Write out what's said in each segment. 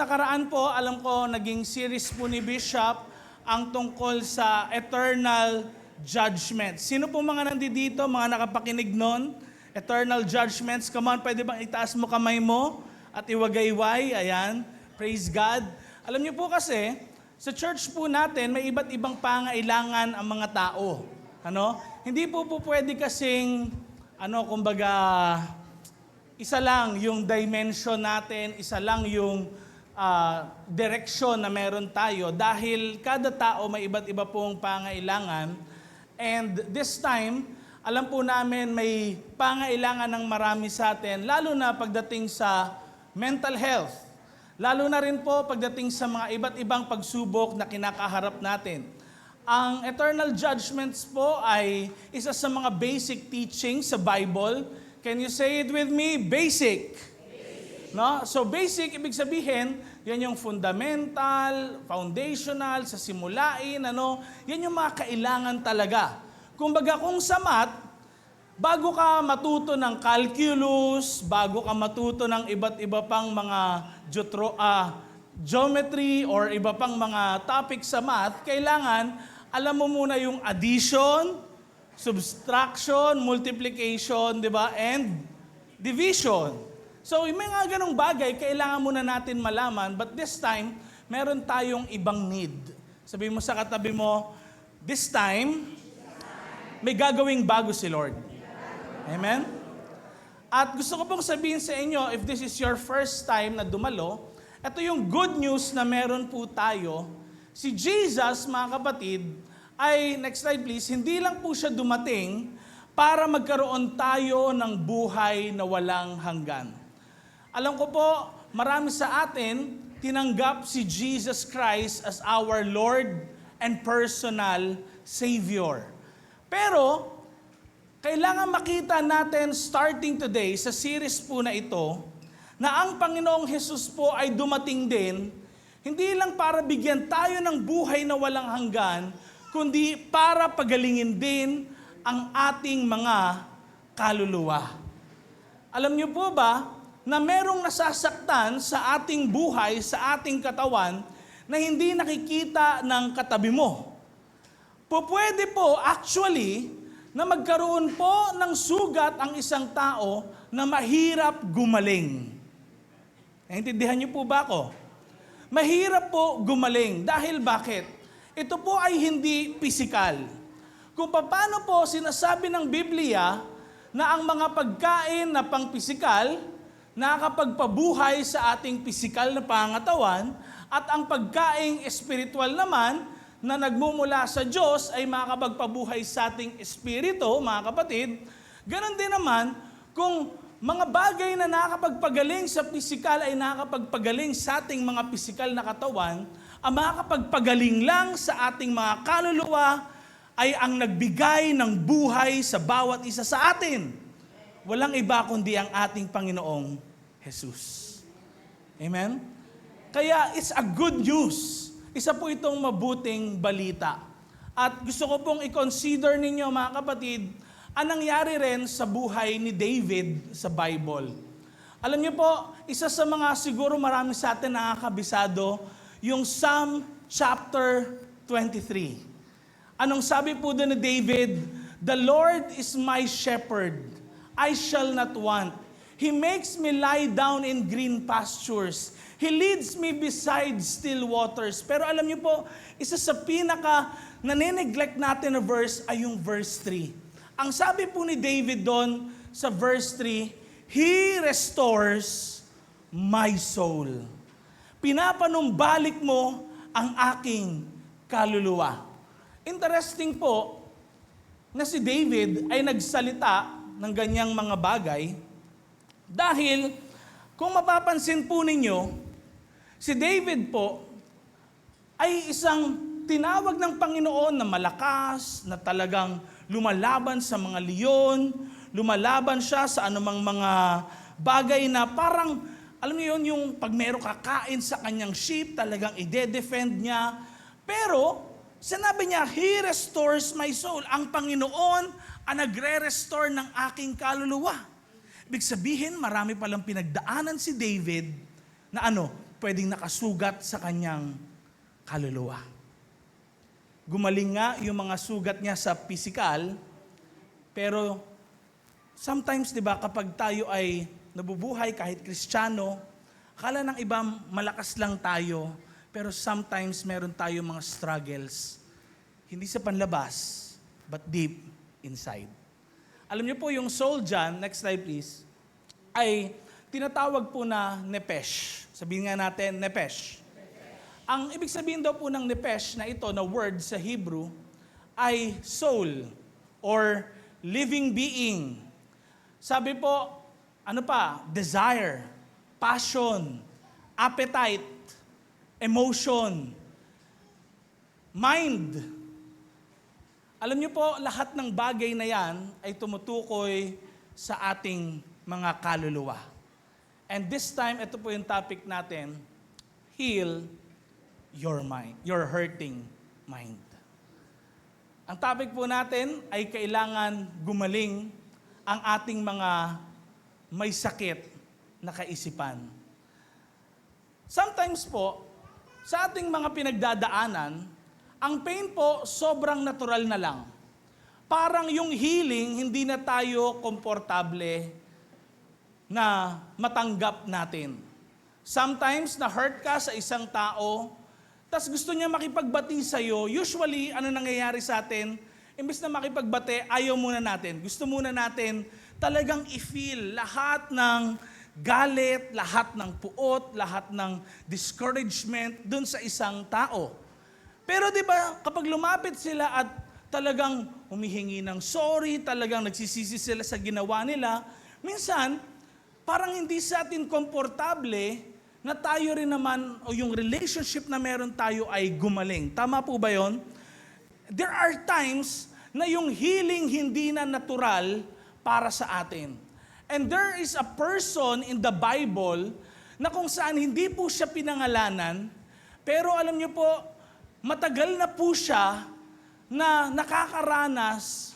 Nakaraan po, alam ko, naging series po ni Bishop ang tungkol sa eternal judgment. Sino po mga nandito, mga nakapakinig nun? Eternal judgments. Come on, pwede bang itaas mo kamay mo at iwagayway? Ayan. Praise God. Alam niyo po kasi, sa church po natin, may iba't ibang pangailangan ang mga tao. Hindi po pwede kasing, kumbaga, isa lang yung dimension natin, isa lang yung direksyon na meron tayo dahil kada tao may iba't iba pong pangailangan. And this time, alam po namin may pangailangan ng marami sa atin, lalo na pagdating sa mental health. Lalo na rin po pagdating sa mga iba't ibang pagsubok na kinakaharap natin. Ang eternal judgments po ay isa sa mga basic teachings sa Bible. Can you say it with me? Basic. No? So basic, ibig sabihin, yan yung fundamental, foundational, sa simulain, yan yung mga kailangan talaga. Kumbaga kung sa math, bago ka matuto ng calculus, bago ka matuto ng iba't iba pang mga geometry or iba pang mga topic sa math, kailangan alam mo muna yung addition, subtraction, multiplication, di ba? And division. So, may mga ganong bagay, kailangan muna natin malaman, but this time, meron tayong ibang need. Sabihin mo sa katabi mo, this time, may gagawing bago si Lord. Amen? At gusto ko pong sabihin sa inyo, if this is your first time na dumalo, ito yung good news na meron po tayo. Si Jesus, mga kapatid, ay, next slide please, hindi lang po siya dumating para magkaroon tayo ng buhay na walang hanggan. Alam ko po, marami sa atin tinanggap si Jesus Christ as our Lord and personal Savior. Pero, kailangan makita natin starting today sa series po na ito, na ang Panginoong Jesus po ay dumating din, hindi lang para bigyan tayo ng buhay na walang hanggan, kundi para pagalingin din ang ating mga kaluluwa. Alam niyo po ba, na merong nasasaktan sa ating buhay, sa ating katawan, na hindi nakikita ng katabi mo. Pwede po, actually, na magkaroon po ng sugat ang isang tao na mahirap gumaling. Naintindihan niyo po ba ako? Mahirap po gumaling. Dahil bakit? Ito po ay hindi pisikal. Kung paano po sinasabi ng Biblia na ang mga pagkain na pang-pisikal nakakapagpabuhay sa ating pisikal na pangatawan at ang pagkaing espiritual naman na nagmumula sa Diyos ay makakapagpabuhay sa ating espiritu, mga kapatid. Ganon din naman kung mga bagay na nakakapagpagaling sa pisikal ay nakakapagpagaling sa ating mga pisikal na katawan, ang makakapagpagaling lang sa ating mga kaluluwa ay ang nagbigay ng buhay sa bawat isa sa atin. Walang iba kundi ang ating Panginoong Jesus. Amen? Kaya it's a good news. Isa po itong mabuting balita. At gusto ko pong i-consider ninyo, mga kapatid, ang nangyari rin sa buhay ni David sa Bible. Alam niyo po, isa sa mga siguro marami sa atin nakakabisado, yung Psalm chapter 23. Anong sabi po doon ni David? The Lord is my shepherd. I shall not want. He makes me lie down in green pastures. He leads me beside still waters. Pero alam niyo po, isa sa pinaka nane-neglect natin na verse ay yung verse 3. Ang sabi po ni David doon sa verse 3, He restores my soul. Pinapanumbalik mo ang aking kaluluwa. Interesting po na si David ay nagsalita ng ganyang mga bagay dahil kung mapapansin po ninyo, si David po ay isang tinawag ng Panginoon na malakas, na talagang lumalaban sa mga leon, lumalaban siya sa anumang mga bagay na parang, alam niyo yun, yung pag meron kakain sa kanyang sheep, talagang ide-defend niya. Pero, sinabi niya, He restores my soul. Ang Panginoon ang nagre-restore ng aking kaluluwa. Ibig sabihin, marami palang pinagdaanan si David na pwedeng nakasugat sa kanyang kaluluwa. Gumaling nga yung mga sugat niya sa physical, pero sometimes, di ba, kapag tayo ay nabubuhay kahit Kristiyano, akala ng iba malakas lang tayo, pero sometimes meron tayo mga struggles. Hindi sa panlabas, but deep inside. Alam niyo po, yung soul dyan, next slide please, ay tinatawag po na nepesh. Sabihin nga natin, nepesh. Ang ibig sabihin daw po ng nepesh na ito, na word sa Hebrew, ay soul or living being. Sabi po, desire, passion, appetite, emotion, mind. Alam niyo po, lahat ng bagay na yan ay tumutukoy sa ating mga kaluluwa. And this time, ito po yung topic natin, heal your mind, your hurting mind. Ang topic po natin ay kailangan gumaling ang ating mga may sakit na kaisipan. Sometimes po, sa ating mga pinagdadaanan, ang pain po, sobrang natural na lang. Parang yung healing, hindi na tayo komportable na matanggap natin. Sometimes, na-hurt ka sa isang tao, tas gusto niya makipagbati sa'yo. Usually, ano nangyayari sa atin? Imbes na makipagbati, ayaw muna natin. Gusto muna natin talagang i-feel lahat ng galit, lahat ng puot, lahat ng discouragement dun sa isang tao. Pero di ba, kapag lumapit sila at talagang humihingi ng sorry, talagang nagsisisi sila sa ginawa nila, minsan, parang hindi sa atin komportable na tayo rin naman, o yung relationship na meron tayo ay gumaling. Tama po ba yon? There are times na yung healing hindi na natural para sa atin. And there is a person in the Bible na kung saan hindi po siya pinangalanan, pero alam niyo po, matagal na po siya na nakakaranas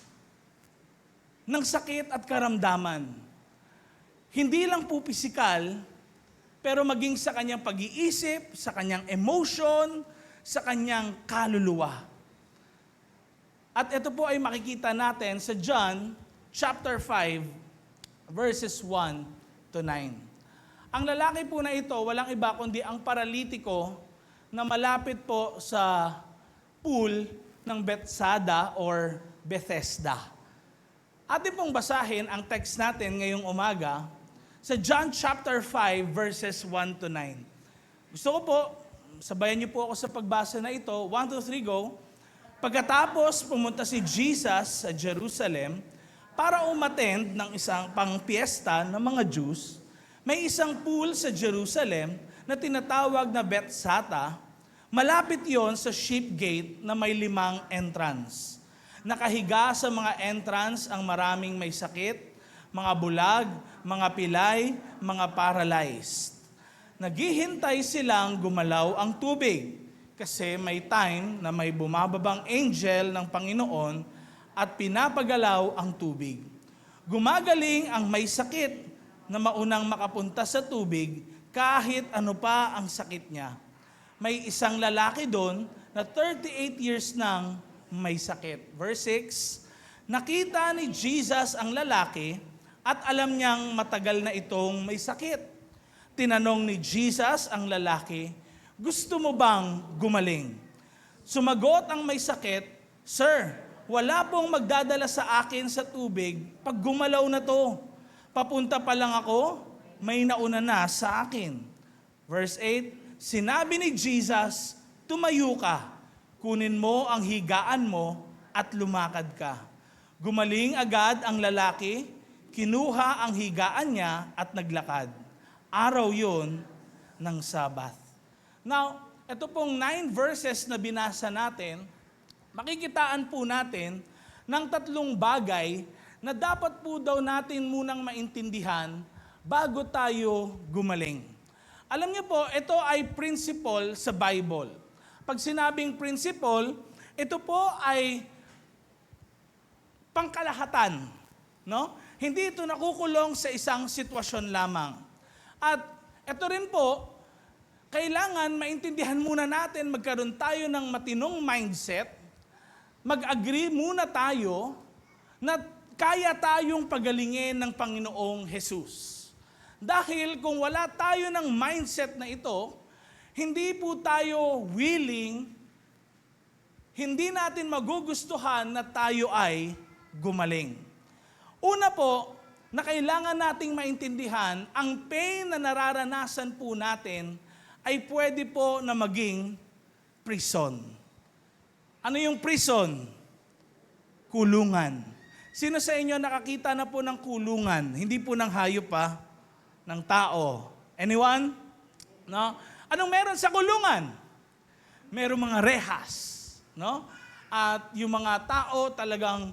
ng sakit at karamdaman. Hindi lang po pisikal, pero maging sa kanyang pag-iisip, sa kanyang emotion, sa kanyang kaluluwa. At ito po ay makikita natin sa John chapter 5, verses 1 to 9. Ang lalaki po na ito, walang iba kundi ang paralitiko na malapit po sa pool ng Bethesda or Bethesda. Atin pong basahin ang text natin ngayong umaga sa John chapter 5 verses 1 to 9. Gusto ko po, sabayan niyo po ako sa pagbasa na ito. 1, 2, 3, go. Pagkatapos pumunta si Jesus sa Jerusalem para umattend ng isang pang-piesta ng mga Jews, may isang pool sa Jerusalem na tinatawag na Bethesda. Malapit yon sa sheep gate na may 5 entrance. Nakahiga sa mga entrance ang maraming may sakit, mga bulag, mga pilay, mga paralyzed. Naghihintay silang gumalaw ang tubig kasi may time na may bumababang angel ng Panginoon at pinapagalaw ang tubig. Gumagaling ang may sakit na maunang makapunta sa tubig kahit ano pa ang sakit niya. May isang lalaki doon na 38 years nang may sakit. Verse 6, nakita ni Jesus ang lalaki at alam niyang matagal na itong may sakit. Tinanong ni Jesus ang lalaki, gusto mo bang gumaling? Sumagot ang may sakit, Sir, wala pong magdadala sa akin sa tubig pag gumalaw na to. Papunta pa lang ako, may nauna na sa akin. Verse 8, sinabi ni Jesus, tumayo ka, kunin mo ang higaan mo at lumakad ka. Gumaling agad ang lalaki, kinuha ang higaan niya at naglakad. Araw yun ng Sabat. Now, ito pong 9 verses na binasa natin, makikitaan po natin ng 3 bagay na dapat po daw natin munang maintindihan bago tayo gumaling. Alam niyo po, ito ay principle sa Bible. Pag sinabing principle, ito po ay pangkalahatan. No? Hindi ito nakukulong sa isang sitwasyon lamang. At ito rin po, kailangan maintindihan muna natin, magkaroon tayo ng matinong mindset, mag-agree muna tayo na kaya tayong pagalingin ng Panginoong Jesus. Dahil kung wala tayo ng mindset na ito, hindi po tayo willing, hindi natin magugustuhan na tayo ay gumaling. Una po, na kailangan nating maintindihan, ang pain na nararanasan po natin ay pwede po na maging prison. Ano yung prison? Kulungan. Sino sa inyo nakakita na po ng kulungan? Hindi po ng hayop pa, ng tao. Anyone? No? Anong meron sa kulungan? Merong mga rehas, no? At yung mga tao talagang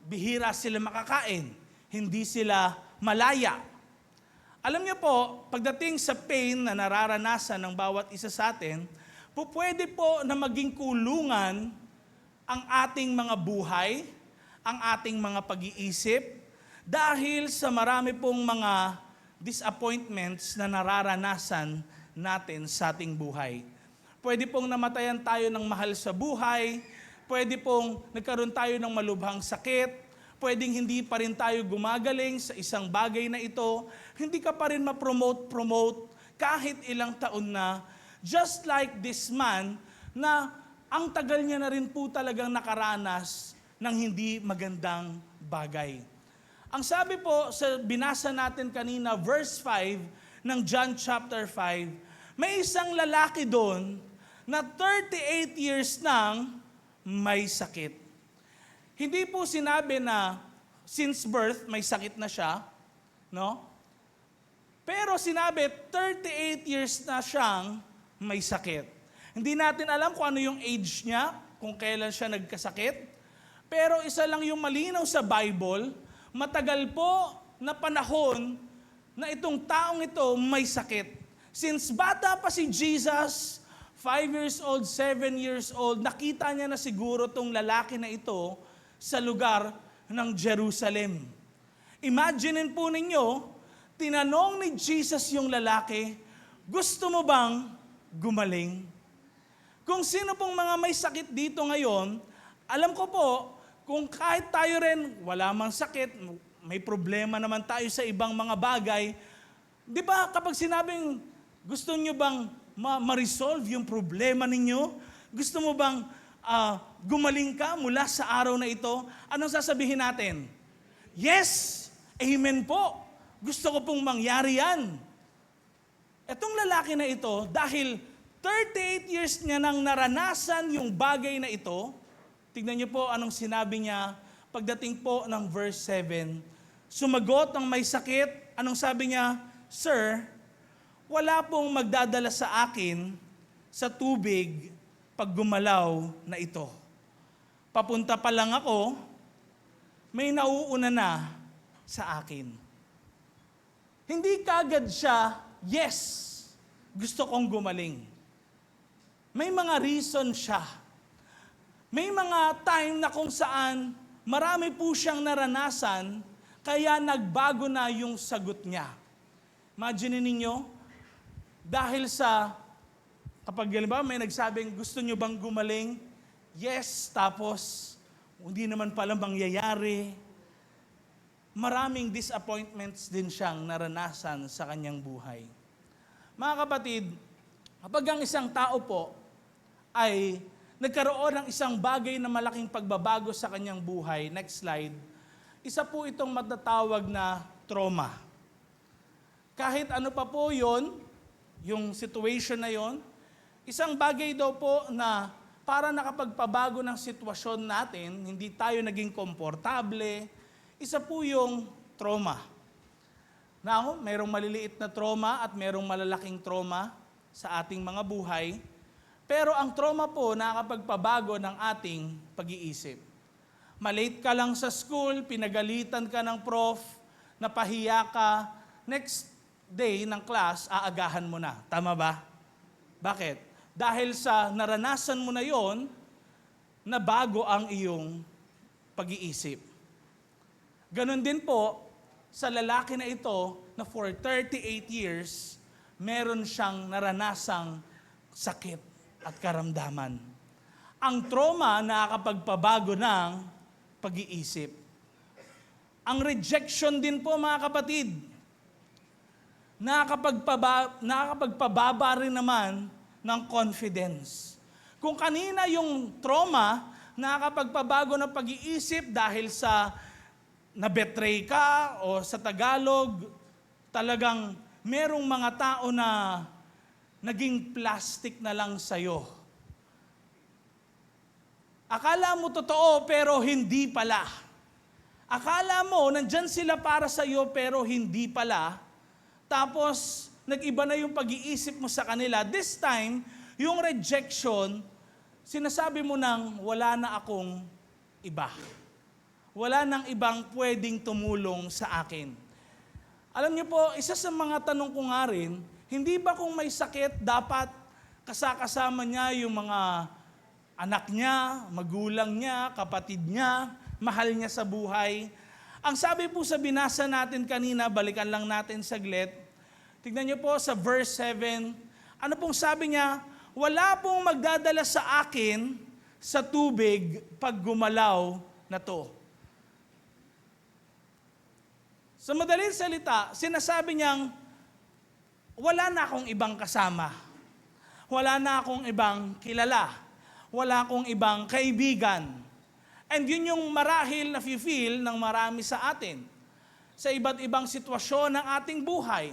bihira sila makakain. Hindi sila malaya. Alam niyo po, pagdating sa pain na nararanasan ng bawat isa sa atin, pwede po na maging kulungan ang ating mga buhay, ang ating mga pag-iisip, dahil sa marami pong mga disappointments na nararanasan natin sa ating buhay. Pwede pong namatayan tayo ng mahal sa buhay, pwede pong nagkaroon tayo ng malubhang sakit, pwedeng hindi pa rin tayo gumagaling sa isang bagay na ito, hindi ka pa rin ma-promote kahit ilang taon na, just like this man na ang tagal niya na rin po talagang nakaranas ng hindi magandang bagay. Ang sabi po sa binasa natin kanina, verse 5 ng John chapter 5, may isang lalaki doon na 38 years nang may sakit. Hindi po sinabi na since birth may sakit na siya, no? Pero sinabi 38 years na siyang may sakit. Hindi natin alam kung ano yung age niya, kung kailan siya nagkasakit. Pero isa lang yung malinaw sa Bible, matagal po na panahon na itong taong ito may sakit. Since bata pa si Jesus, 5 years old, 7 years old, nakita niya na siguro tong lalaki na ito sa lugar ng Jerusalem. Imaginin po ninyo, tinanong ni Jesus yung lalaki, gusto mo bang gumaling? Kung sino pong mga may sakit dito ngayon, alam ko po, kung kahit tayo rin, wala mang sakit, may problema naman tayo sa ibang mga bagay, di ba kapag sinabing, gusto nyo bang ma-resolve yung problema ninyo? Gusto mo bang gumaling ka mula sa araw na ito? Anong sasabihin natin? Yes! Amen po! Gusto ko pong mangyari yan. Etong lalaki na ito, dahil 38 years niya nang naranasan yung bagay na ito, tignan niyo po anong sinabi niya pagdating po ng verse 7. Sumagot ang may sakit, anong sabi niya? Sir, wala pong magdadala sa akin sa tubig pag gumalaw na ito. Papunta pa lang ako, may nauuna na sa akin. Hindi kagad siya, yes, gusto kong gumaling. May mga reason siya. May mga time na kung saan marami po siyang naranasan, kaya nagbago na yung sagot niya. Imagine ninyo, dahil sa, kapag halimbawa may nagsabing, gusto nyo bang gumaling? Yes, tapos, hindi naman pala mangyayari. Maraming disappointments din siyang naranasan sa kanyang buhay. Mga kapatid, kapag ang isang tao po ay nagkaroon ng isang bagay na malaking pagbabago sa kanyang buhay, next slide, isa po itong matatawag na trauma. Kahit ano pa po yon, yung situation na yon, isang bagay daw po na para nakapagpabago ng sitwasyon natin, hindi tayo naging komportable, isa po yung trauma. Now, mayroong maliliit na trauma at mayroong malalaking trauma sa ating mga buhay. Pero ang trauma po nakakapagpabago ng ating pag-iisip. Malate ka lang sa school, pinagalitan ka ng prof, napahiya ka, next day ng class, aagahan mo na. Tama ba? Bakit? Dahil sa naranasan mo na yon, nabago ang iyong pag-iisip. Ganon din po sa lalaki na ito na for 38 years, meron siyang naranasang sakit at karamdaman. Ang trauma nakakapagpabago ng pag-iisip. Ang rejection din po, mga kapatid, nakakapagpababa rin naman ng confidence. Kung kanina yung trauma, nakakapagpabago ng pag-iisip dahil sa na-betray ka o sa Tagalog, talagang merong mga tao na naging plastic na lang sa'yo. Akala mo totoo pero hindi pala. Akala mo nandyan sila para sa'yo pero hindi pala. Tapos nag-iba na yung pag-iisip mo sa kanila. This time, yung rejection, sinasabi mo nang wala na akong iba. Wala nang ibang pwedeng tumulong sa akin. Alam niyo po, isa sa mga tanong ko nga rin, hindi ba kung may sakit, dapat kasama niya yung mga anak niya, magulang niya, kapatid niya, mahal niya sa buhay? Ang sabi po sa binasa natin kanina, balikan lang natin saglit. Tignan niyo po sa verse 7, ano pong sabi niya? Wala pong magdadala sa akin sa tubig pag gumalaw na to. Sa madaling salita, sinasabi niyang, wala na akong ibang kasama. Wala na akong ibang kilala. Wala akong ibang kaibigan. And yun yung marahil na feel ng marami sa atin. Sa iba't ibang sitwasyon ng ating buhay.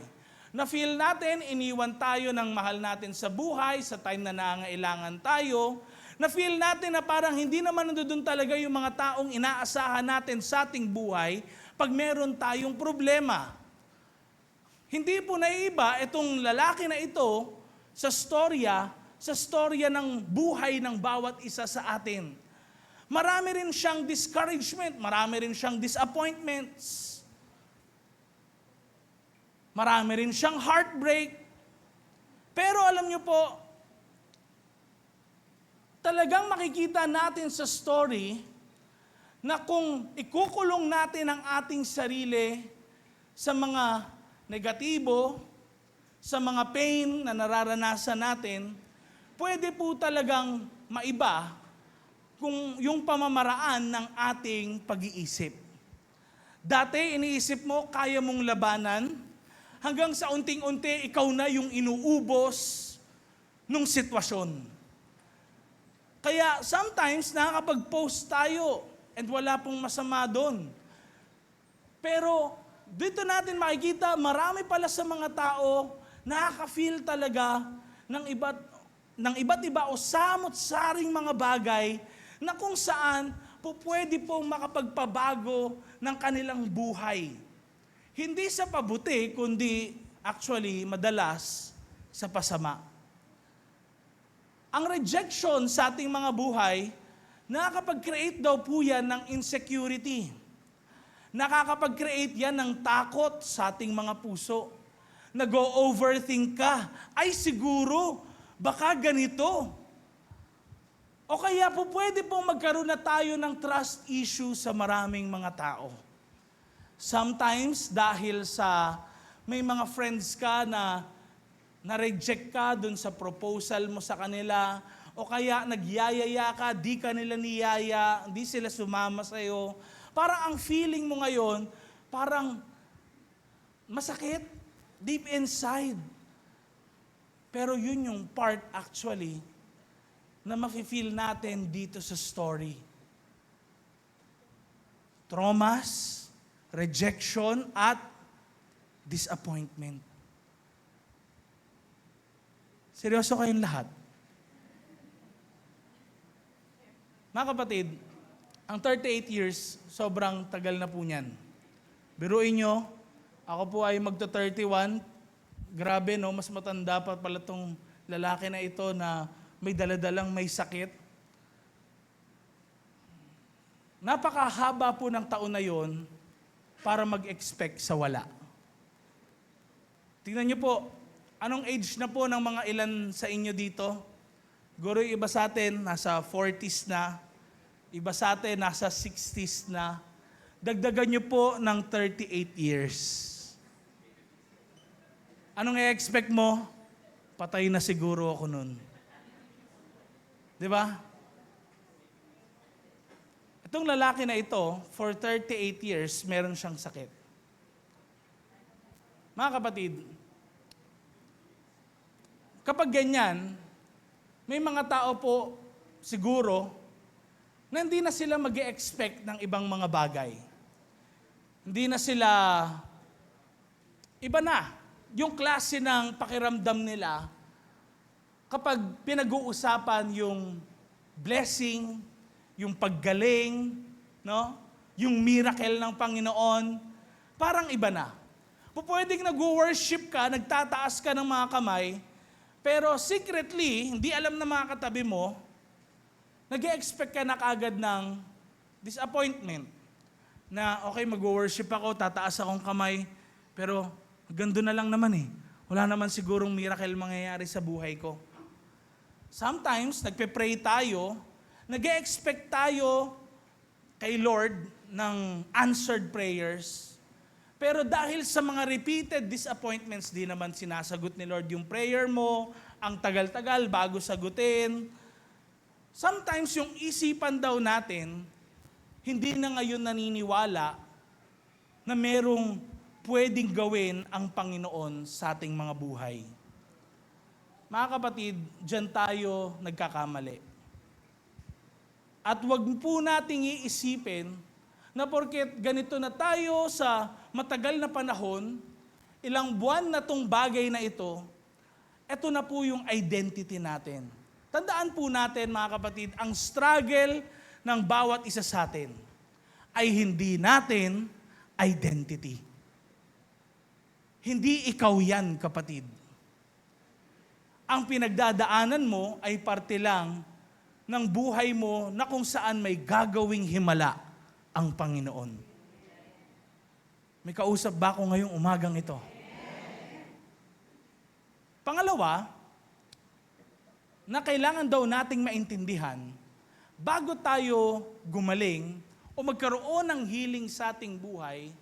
Na feel natin, iniwan tayo ng mahal natin sa buhay, sa time na nangailangan tayo. Na feel natin na parang hindi naman nandoon talaga yung mga taong inaasahan natin sa ating buhay pag meron tayong problema. Hindi po naiiba itong lalaki na ito sa storya ng buhay ng bawat isa sa atin. Marami rin siyang discouragement, marami rin siyang disappointments. Marami rin siyang heartbreak. Pero alam niyo po, talagang makikita natin sa story na kung ikukulong natin ang ating sarili sa mga negatibo, sa mga pain na nararanasan natin, pwede po talagang maiba kung yung pamamaraan ng ating pag-iisip. Dati iniisip mo, kaya mong labanan, hanggang sa unting-unti, ikaw na yung inuubos nung sitwasyon. Kaya sometimes nakakapag-post tayo and wala pong masama doon. Pero dito natin makikita, marami pala sa mga tao nakaka-feel talaga ng iba't iba o samot-saring mga bagay na kung saan pwede pong makapagpabago ng kanilang buhay. Hindi sa pabuti, kundi actually madalas sa pasama. Ang rejection sa ating mga buhay, nakakapag-create daw po yan ng insecurity. Nakakapag-create yan ng takot sa ating mga puso. Nag-o-overthink ka. Ay siguro, baka ganito. O kaya po pwede pong magkaroon na tayo ng trust issue sa maraming mga tao. Sometimes dahil sa may mga friends ka na na-reject ka dun sa proposal mo sa kanila, o kaya nagyayaya ka, di ka nila niyaya, di sila sumama sa'yo. Parang ang feeling mo ngayon, parang masakit, deep inside. Pero yun yung part actually na mafe-feel natin dito sa story. Traumas, rejection, at disappointment. Seryoso kayong lahat? Mga kapatid, ang 38 years, sobrang tagal na po niyan. Biruin nyo, ako po ay magta-31. Grabe no, mas matanda pa pala tong lalaki na ito na may daladalang may sakit. Napakahaba po ng taon na yon para mag-expect sa wala. Tingnan nyo po, anong age na po ng mga ilan sa inyo dito? Siguro iba sa atin, nasa 40s na. Iba sa atin, nasa 60s na. Dagdagan nyo po ng 38 years. Anong i-expect mo? Patay na siguro ako nun. Di ba? Itong lalaki na ito, for 38 years, meron siyang sakit. Mga kapatid, kapag ganyan, may mga tao po siguro na hindi na sila mag-e-expect ng ibang mga bagay. Hindi na sila, iba na, yung klase ng pakiramdam nila kapag pinag-uusapan yung blessing, yung paggaling, no? Yung miracle ng Panginoon, parang iba na. Pwedeng nag-worship ka, nagtataas ka ng mga kamay, pero secretly, hindi alam ng mga katabi mo, nag-expect ka na kagad ng disappointment. Na okay, mag-worship ako, tataas akong kamay, pero gando na lang naman eh. Wala naman sigurong miracle mangyayari sa buhay ko. Sometimes, nagpe-pray tayo, nag-expect tayo kay Lord ng answered prayers. Pero dahil sa mga repeated disappointments, di naman sinasagot ni Lord yung prayer mo, ang tagal-tagal bago sagutin. Sometimes yung isipan daw natin, hindi na ngayon naniniwala na merong pwedeng gawin ang Panginoon sa ating mga buhay. Mga kapatid, dyan tayo nagkakamali. At wag po nating iisipin na porket ganito na tayo sa matagal na panahon, ilang buwan na tong bagay na ito na po yung identity natin. Tandaan po natin mga kapatid, ang struggle ng bawat isa sa atin ay hindi natin identity. Hindi ikaw yan, kapatid. Ang pinagdadaanan mo ay parte lang ng buhay mo na kung saan may gagawing himala ang Panginoon. May kausap ba ako ngayong umagang ito? Pangalawa, na kailangan daw nating maintindihan, bago tayo gumaling o magkaroon ng healing sa ating buhay,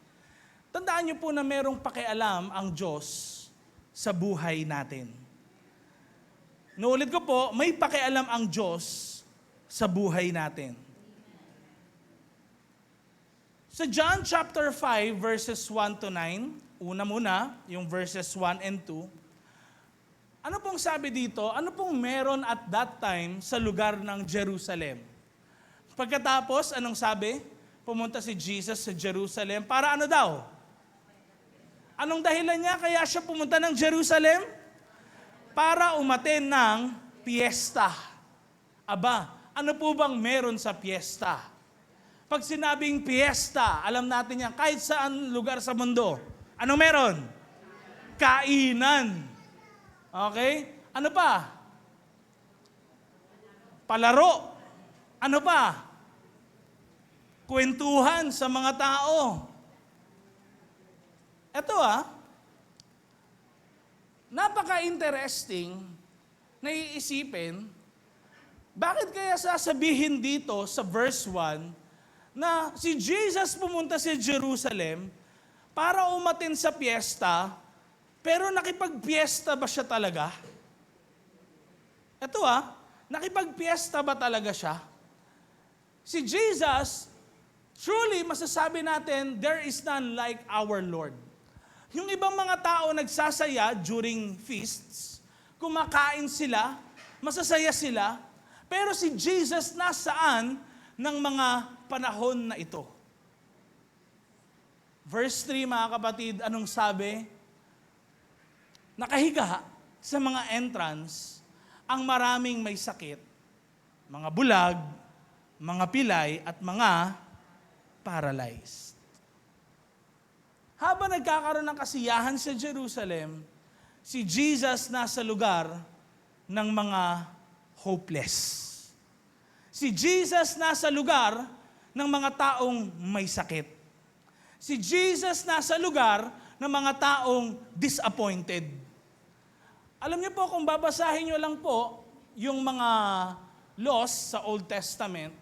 tandaan niyo po na merong pakialam ang Diyos sa buhay natin. Naulit ko po, may pakialam ang Diyos sa buhay natin. Sa John chapter 5 verses 1 to 9, una muna, yung verses 1 and 2, ano pong sabi dito? Ano pong meron at that time sa lugar ng Jerusalem? Pagkatapos, anong sabi? Pumunta si Jesus sa Jerusalem. Para ano daw? Anong dahilan niya kaya siya pumunta ng Jerusalem? Para umaten ng piyesta. Aba, ano po bang meron sa piyesta? Pag sinabing piyesta, alam natin yan, kahit saan lugar sa mundo. Anong meron? Kainan. Okay? Ano pa? Palaro. Ano pa? Kwentuhan sa mga tao. Ito napaka-interesting na iisipin, bakit kaya sasabihin dito sa verse 1 na si Jesus pumunta sa Jerusalem para umatin sa piyesta, pero nakipagpiesta ba siya talaga? Ito nakipagpiesta ba talaga siya? Si Jesus, truly masasabi natin, there is none like our Lord. Yung ibang mga tao nagsasaya during feasts, kumakain sila, masasaya sila, pero si Jesus nasaan ng mga panahon na ito? Verse 3 mga kapatid, anong sabi? Nakahiga sa mga entrance ang maraming may sakit, mga bulag, mga pilay, at mga paralyzed. Habang nagkakaroon ng kasiyahan sa Jerusalem, si Jesus nasa lugar ng mga hopeless. Si Jesus nasa lugar ng mga taong may sakit. Si Jesus nasa lugar ng mga taong disappointed. Alam niyo po, kung babasahin niyo lang po yung mga laws sa Old Testament,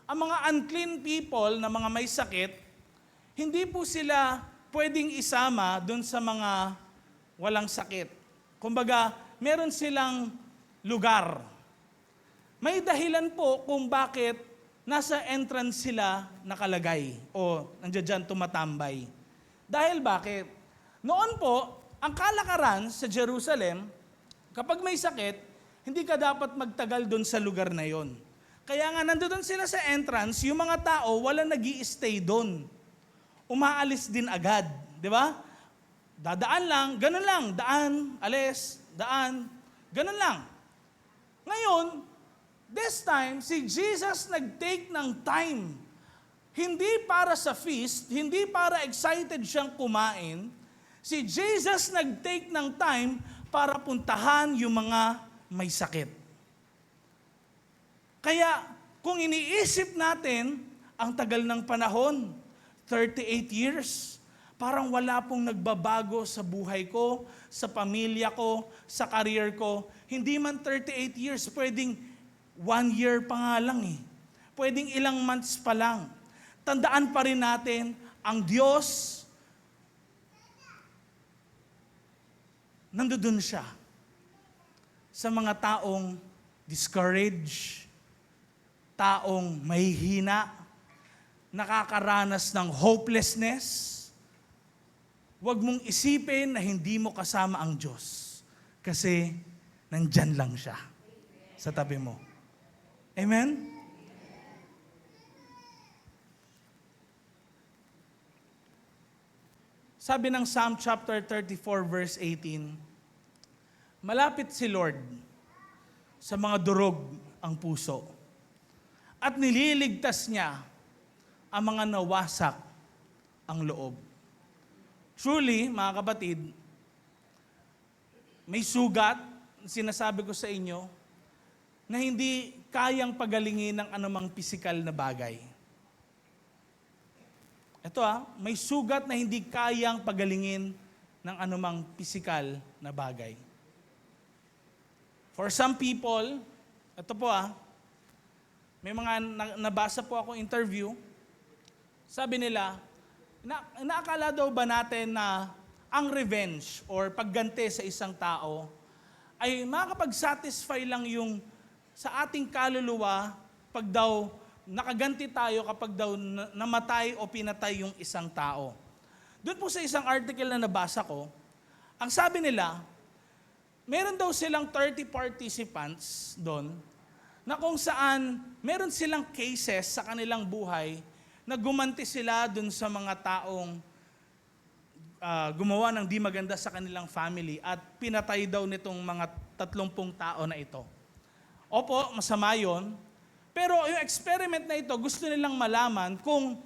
ang mga unclean people na mga may sakit, hindi po sila pwedeng isama dun sa mga walang sakit. Kumbaga, meron silang lugar. May dahilan po kung bakit nasa entrance sila nakalagay o nandiyan dyan tumatambay. Dahil bakit? Noon po, ang kalakaran sa Jerusalem, kapag may sakit, hindi ka dapat magtagal doon sa lugar na yon. Kaya nga nandoon sila sa entrance, yung mga tao wala nag-i-stay doon. Umaalis din agad, di ba? Dadaan lang, ganun lang, daan, alis, daan, ganun lang. Ngayon, this time, si Jesus nag-take ng time. Hindi para sa feast, hindi para excited siyang kumain. Si Jesus nag-take ng time para puntahan yung mga may sakit. Kaya, kung iniisip natin, ang tagal ng panahon, 38 years, parang wala pong nagbabago sa buhay ko, sa pamilya ko, sa career ko. Hindi man 38 years, pwedeng 1 year pa nga lang eh. Pwedeng ilang months pa lang. Tandaan pa rin natin, ang Diyos, nandoon siya sa mga taong discouraged, taong mahihina, nakakaranas ng hopelessness. Huwag mong isipin na hindi mo kasama ang Diyos kasi nandyan lang siya sa tabi mo. Amen? Sabi ng Psalm chapter 34 verse 18, malapit si Lord sa mga durog ang puso at nililigtas niya ang mga nawasak ang loob. Truly, mga kapatid, may sugat, sinasabi ko sa inyo, na hindi kayang pagalingin ng anumang pisikal na bagay. Ito may sugat na hindi kayang pagalingin ng anumang pisikal na bagay. For some people, ito po may mga nabasa po ako interview, sabi nila, naakala daw ba natin na ang revenge or pagganti sa isang tao ay makakapag-satisfy lang yung sa ating kaluluwa pag daw nakaganti tayo kapag daw namatay o pinatay yung isang tao. Doon po sa isang article na nabasa ko, ang sabi nila, meron daw silang 30 participants doon na kung saan meron silang cases sa kanilang buhay na gumanti sila doon sa mga taong gumawa ng di maganda sa kanilang family at pinatay daw nitong mga 30 tao na ito. Opo, masama yun. Pero yung experiment na ito, gusto nilang malaman kung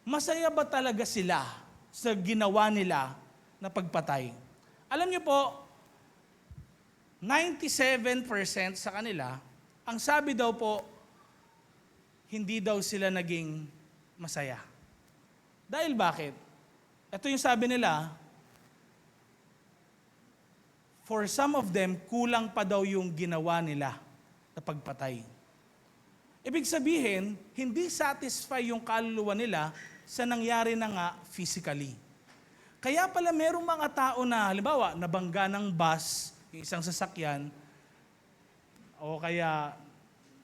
masaya ba talaga sila sa ginawa nila na pagpatay. Alam niyo po, 97% sa kanila, ang sabi daw po, hindi daw sila naging masaya. Dahil bakit? Ito yung sabi nila, for some of them, kulang pa daw yung ginawa nila na pagpatay. Ibig sabihin, hindi satisfy yung kaluluwa nila sa nangyari na nga physically. Kaya pala merong mga tao na, halimbawa, nabangga ng bus, yung isang sasakyan, o kaya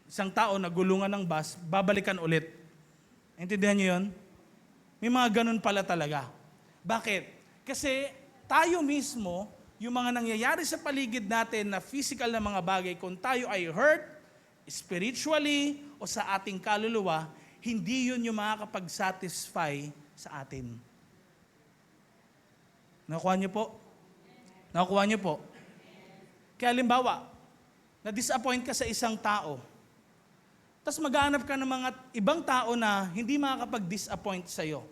isang tao nagulungan ng bus, babalikan ulit. Intindihan niyo yun? May mga ganun pala talaga. Bakit? Kasi tayo mismo, yung mga nangyayari sa paligid natin na physical na mga bagay, kung tayo ay hurt, spiritually, o sa ating kaluluwa, hindi yun yung makakapag-satisfy sa atin. Nakuha niyo po? Nakuha niyo po? Kaya halimbawa, na-disappoint ka sa isang tao, tapos maghanap ka ng mga ibang tao na hindi makakapag-disappoint sa'yo.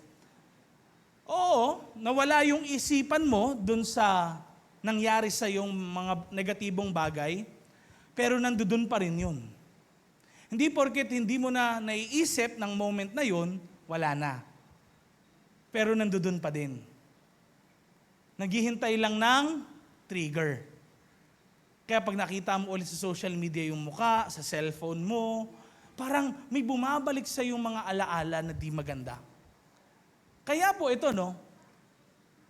Oo, nawala yung isipan mo dun sa nangyari sa yung mga negatibong bagay, pero nandoon pa rin yun. Hindi porket hindi mo na naiisip ng moment na yun, wala na. Pero nandoon pa din. Naghihintay lang ng trigger. Kaya pag nakita mo ulit sa social media yung muka, sa cellphone mo, parang may bumabalik sa yung mga alaala na di maganda. Kaya po ito,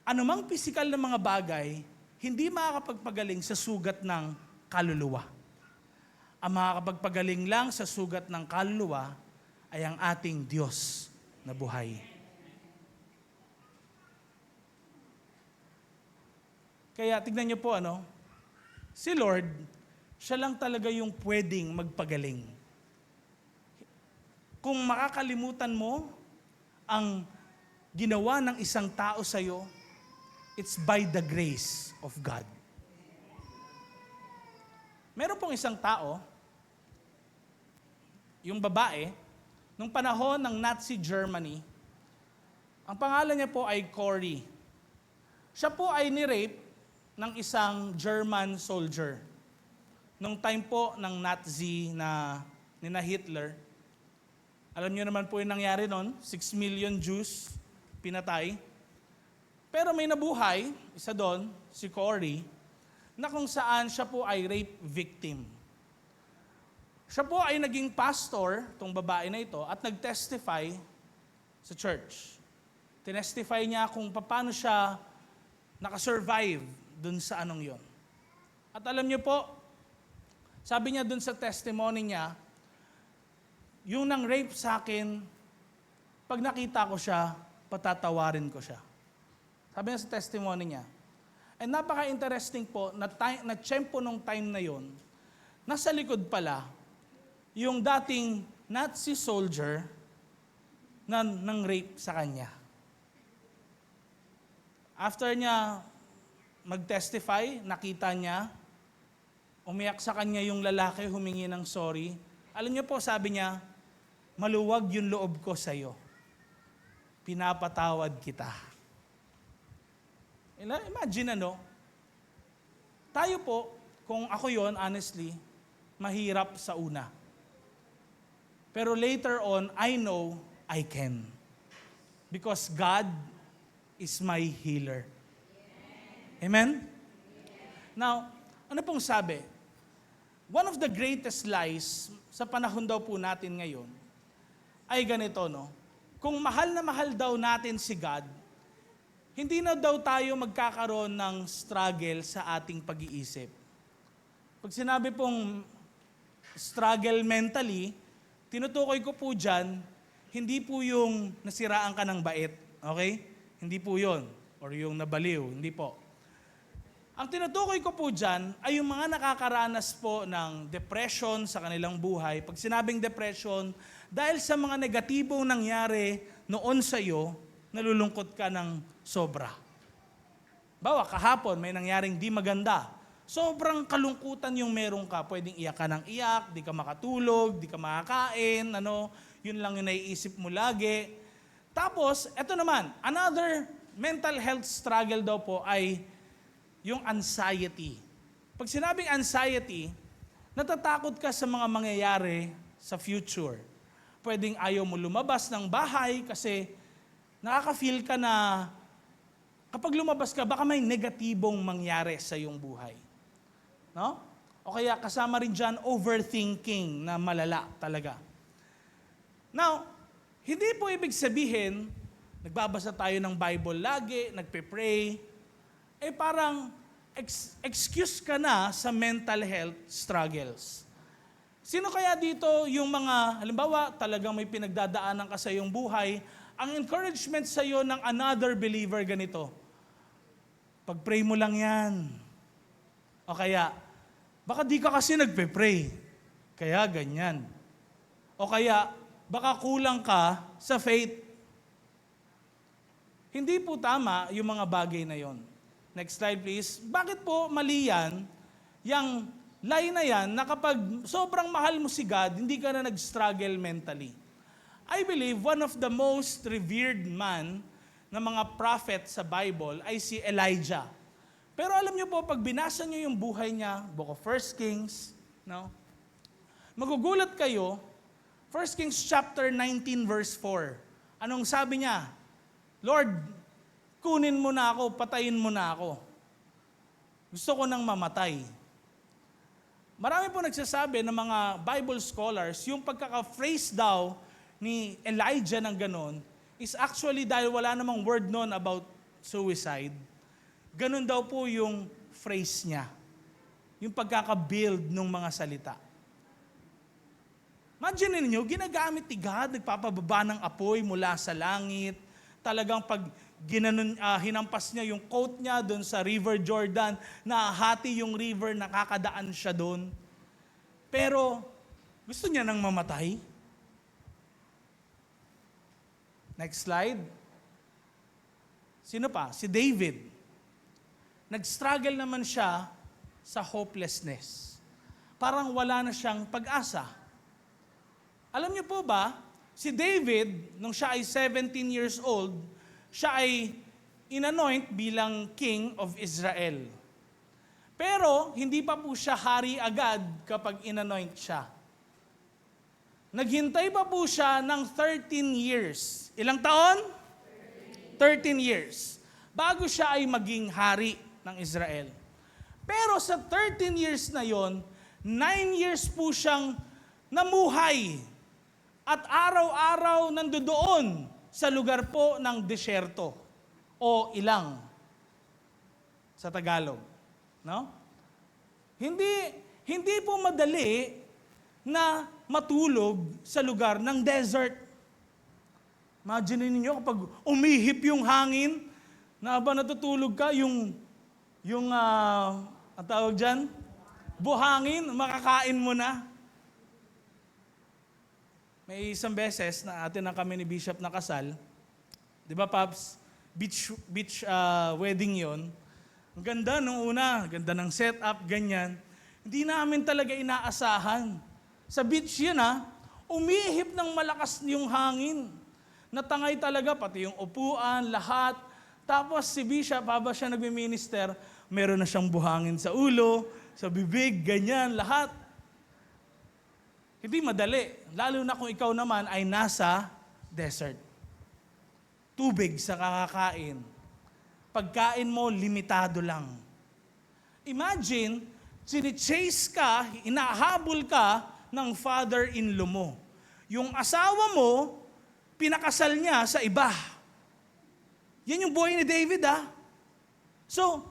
anumang pisikal na mga bagay, hindi makakapagpagaling sa sugat ng kaluluwa. Ang makakapagpagaling lang sa sugat ng kaluluwa ay ang ating Diyos na buhay. Kaya tignan niyo po, si Lord, siya lang talaga yung pwedeng magpagaling. Kung makakalimutan mo ang ginawa ng isang tao sa'yo, it's by the grace of God. Meron pong isang tao, yung babae, nung panahon ng Nazi Germany, ang pangalan niya po ay Corrie. Siya po ay ni-rape ng isang German soldier. Nung time po ng Nazi ni Hitler, alam niyo naman po yung nangyari noon, 6 million Jews pinatay. Pero may nabuhay, isa doon, si Corrie, na kung saan siya po ay rape victim. Siya po ay naging pastor, tong babae na ito, at nag-testify sa church. Tinestify niya kung paano siya nakasurvive dun sa anong yon. At alam niyo po, sabi niya dun sa testimony niya, yung nang rape sa akin, pag nakita ko siya, patatawarin ko siya. Sabi niya sa testimony niya. And napaka-interesting po na tiyempo nung time na yon, nasa likod pala, yung dating Nazi soldier na nang rape sa kanya. After niya mag-testify, nakita niya, umiyak sa kanya yung lalaki, humingi ng sorry. Alam niyo po, sabi niya, maluwag yung loob ko sa'yo. Pinapatawad kita. Imagine tayo po, kung ako yon, honestly, mahirap sa una. Pero later on, I know I can. Because God is my healer. Amen? Now, ano pong sabi? One of the greatest lies sa panahon daw po natin ngayon ay ganito, Kung mahal na mahal daw natin si God, hindi na daw tayo magkakaroon ng struggle sa ating pag-iisip. Pag sinabi pong struggle mentally, tinutukoy ko po dyan, hindi po yung nasiraan ka ng bait. Okay? Hindi po yun. Or yung nabaliw. Hindi po. Ang tinutukoy ko po dyan ay yung mga nakakaranas po ng depression sa kanilang buhay. Pag sinabing depression, dahil sa mga negatibong nangyari noon sa iyo, nalulungkot ka ng sobra. Bawa, kahapon may nangyaring di maganda. Sobrang kalungkutan yung meron ka. Pwedeng iyak ka ng iyak, di ka makatulog, di ka makakain, yun lang yung naiisip mo lagi. Tapos, eto naman, another mental health struggle daw po ay yung anxiety. Pag sinabing anxiety, natatakot ka sa mga mangyayari sa future. Pwedeng ayaw mo lumabas ng bahay kasi nakaka-feel ka na kapag lumabas ka, baka may negatibong mangyari sa iyong buhay. No? O kaya kasama rin dyan, overthinking na malala talaga. Now, hindi po ibig sabihin, nagbabasa tayo ng Bible lagi, nagpe-pray, parang excuse ka na sa mental health struggles. Sino kaya dito yung mga, halimbawa, talagang may pinagdadaanan ka sa iyong buhay, ang encouragement sa iyo ng another believer ganito, pag-pray mo lang yan. O kaya, baka di ka kasi nagpe-pray, kaya ganyan. O kaya, baka kulang ka sa faith. Hindi po tama yung mga bagay na yon. Next slide please. Bakit po mali yan? Yang lie na yan na kapag sobrang mahal mo si God, hindi ka na nag-struggle mentally. I believe one of the most revered man na mga prophet sa Bible ay si Elijah. Pero alam niyo po, pag binasa niyo yung buhay niya, Book of 1 Kings, magugulat kayo, 1 Kings chapter 19 verse 4. Anong sabi niya? Lord, kunin mo na ako, patayin mo na ako. Gusto ko nang mamatay. Marami po nagsasabi ng mga Bible scholars, yung pagkaka-phrase daw ni Elijah ng ganon, is actually dahil wala namang word noon about suicide, ganon daw po yung phrase niya. Yung pagkaka-build ng mga salita. Imagine niyo, ginagamit ni God, nagpapababa ng apoy mula sa langit. Talagang pag hinampas niya yung coat niya doon sa River Jordan, nahati yung river, nakakadaan siya doon. Pero gusto niya nang mamatay. Next slide. Sino pa? Si David. Nag-struggle naman siya sa hopelessness. Parang wala na siyang pag-asa. Alam niyo po ba, si David, nung siya ay 17 years old, siya ay inanoint bilang King of Israel. Pero, hindi pa po siya hari agad kapag inanoint siya. Naghintay pa po siya ng 13 years. Ilang taon? 13 years. Bago siya ay maging hari ng Israel. Pero sa 13 years na yon, 9 years po siyang namuhay. At araw-araw nandoon sa lugar po ng desyerto o ilang sa Tagalog. No? Hindi po madali na matulog sa lugar ng desert. Imagine niyo kapag umihip yung hangin, na ba natutulog ka, yung ang tawag dyan, buhangin, makakain mo na. May isang beses na atin na kami ni Bishop na kasal. Di ba, Paps? Beach wedding yon. Ang ganda nung una, ganda ng setup, ganyan. Hindi namin talaga inaasahan. Sa beach yun umihip ng malakas yung hangin. Natangay talaga, pati yung upuan, lahat. Tapos si Bishop, habang siya nagmi-minister, meron na siyang buhangin sa ulo, sa bibig, ganyan, lahat. Hindi madali, lalo na kung ikaw naman ay nasa desert. Tubig sa kakakain. Pagkain mo, limitado lang. Imagine, sini-chase ka, inahabol ka ng father-in-law mo. Yung asawa mo, pinakasal niya sa iba. Yan yung buhay ni David, So,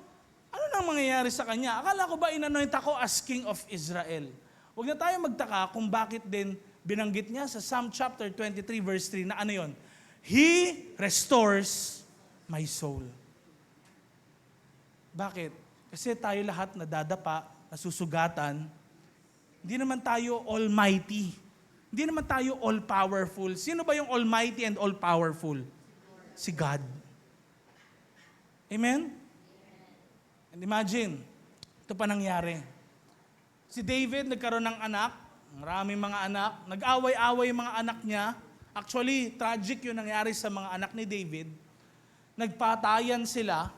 ano nang mangyayari sa kanya? Akala ko ba inanoint ako as King of Israel? Huwag na tayo magtaka kung bakit din binanggit niya sa Psalm chapter 23 verse 3 na ano yon? He restores my soul. Bakit? Kasi tayo lahat nadadapa, nasusugatan. Hindi naman tayo almighty. Hindi naman tayo all-powerful. Sino ba yung almighty and all-powerful? Si God. Amen? And imagine, ito pa nangyari. Si David nagkaroon ng anak, maraming mga anak, nag-away-away yung mga anak niya. Actually, tragic yung nangyari sa mga anak ni David. Nagpatayan sila.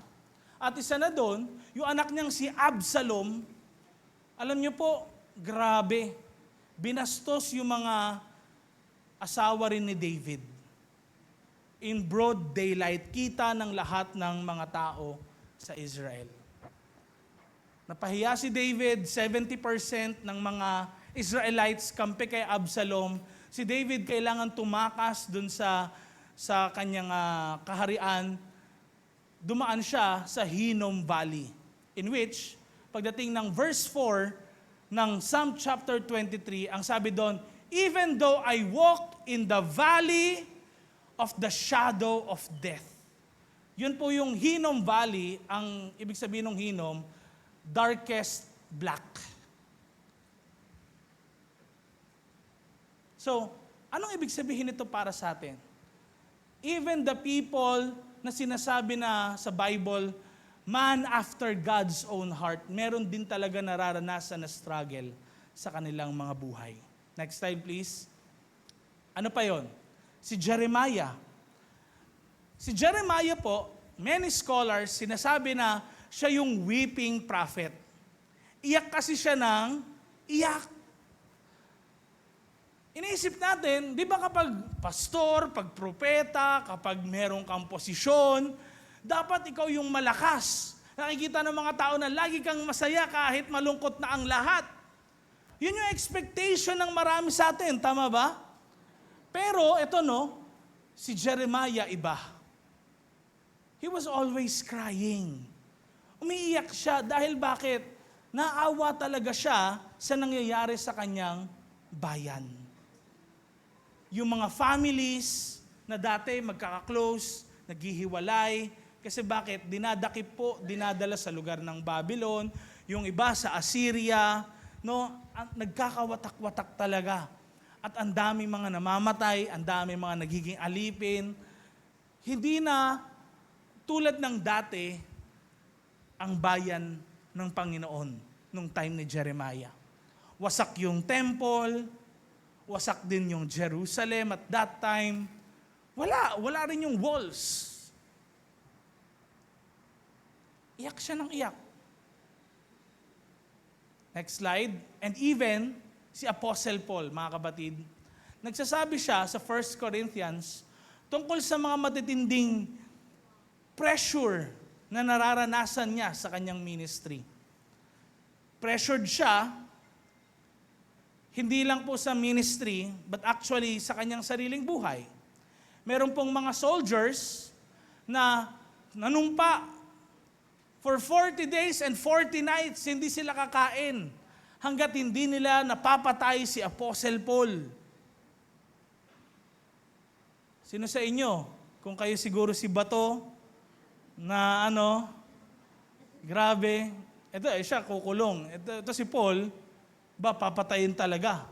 At isa na doon, yung anak niyang si Absalom, alam niyo po, grabe. Binastos yung mga asawa rin ni David. In broad daylight, kita ng lahat ng mga tao sa Israel. Napahiya si David, 70% ng mga Israelites kampi kay Absalom. Si David kailangan tumakas dun sa kanyang kaharian. Dumaan siya sa Hinnom Valley, in which, pagdating ng verse 4 ng Psalm chapter 23, ang sabi doon, even though I walk in the valley of the shadow of death. Yun po yung Hinnom Valley, ang ibig sabihin ng Hinnom, darkest black. So, anong ibig sabihin nito para sa atin? Even the people na sinasabi na sa Bible, man after God's own heart, meron din talaga nararanasan na struggle sa kanilang mga buhay. Next slide, please. Ano pa yon? Si Jeremiah. Si Jeremiah po, many scholars sinasabi na siya yung weeping prophet. Iyak kasi siya ng iyak. Iniisip natin, di ba kapag pastor, pag propeta, kapag merong kang posisyon, dapat ikaw yung malakas. Nakikita ng mga tao na lagi kang masaya kahit malungkot na ang lahat. Yun yung expectation ng marami sa atin, tama ba? Pero ito si Jeremiah iba. He was always crying. Umiiyak siya dahil bakit? Naawa talaga siya sa nangyayari sa kanyang bayan. Yung mga families na dati magkaka-close, naghihiwalay, kasi bakit? Dinadakip po, dinadala sa lugar ng Babylon, yung iba sa Assyria, no? Nagkakawatak-watak talaga. At ang daming mga namamatay, ang daming mga nagiging alipin. Hindi na tulad ng dati ang bayan ng Panginoon nung time ni Jeremiah. Wasak yung temple, wasak din yung Jerusalem at that time. Wala rin yung walls. Iyak siya ng iyak. Next slide. And even si Apostle Paul, mga kapatid, nagsasabi siya sa 1 Corinthians tungkol sa mga matitinding pressure na nararanasan niya sa kanyang ministry. Pressured siya, hindi lang po sa ministry, but actually sa kanyang sariling buhay. Meron pong mga soldiers na nanumpa for 40 days and 40 nights, hindi sila kakain hanggat hindi nila napapatay si Apostle Paul. Sino sa inyo? Kung kayo siguro si Bato, na grabe, siya kukulong. Ito si Paul, papatayin talaga.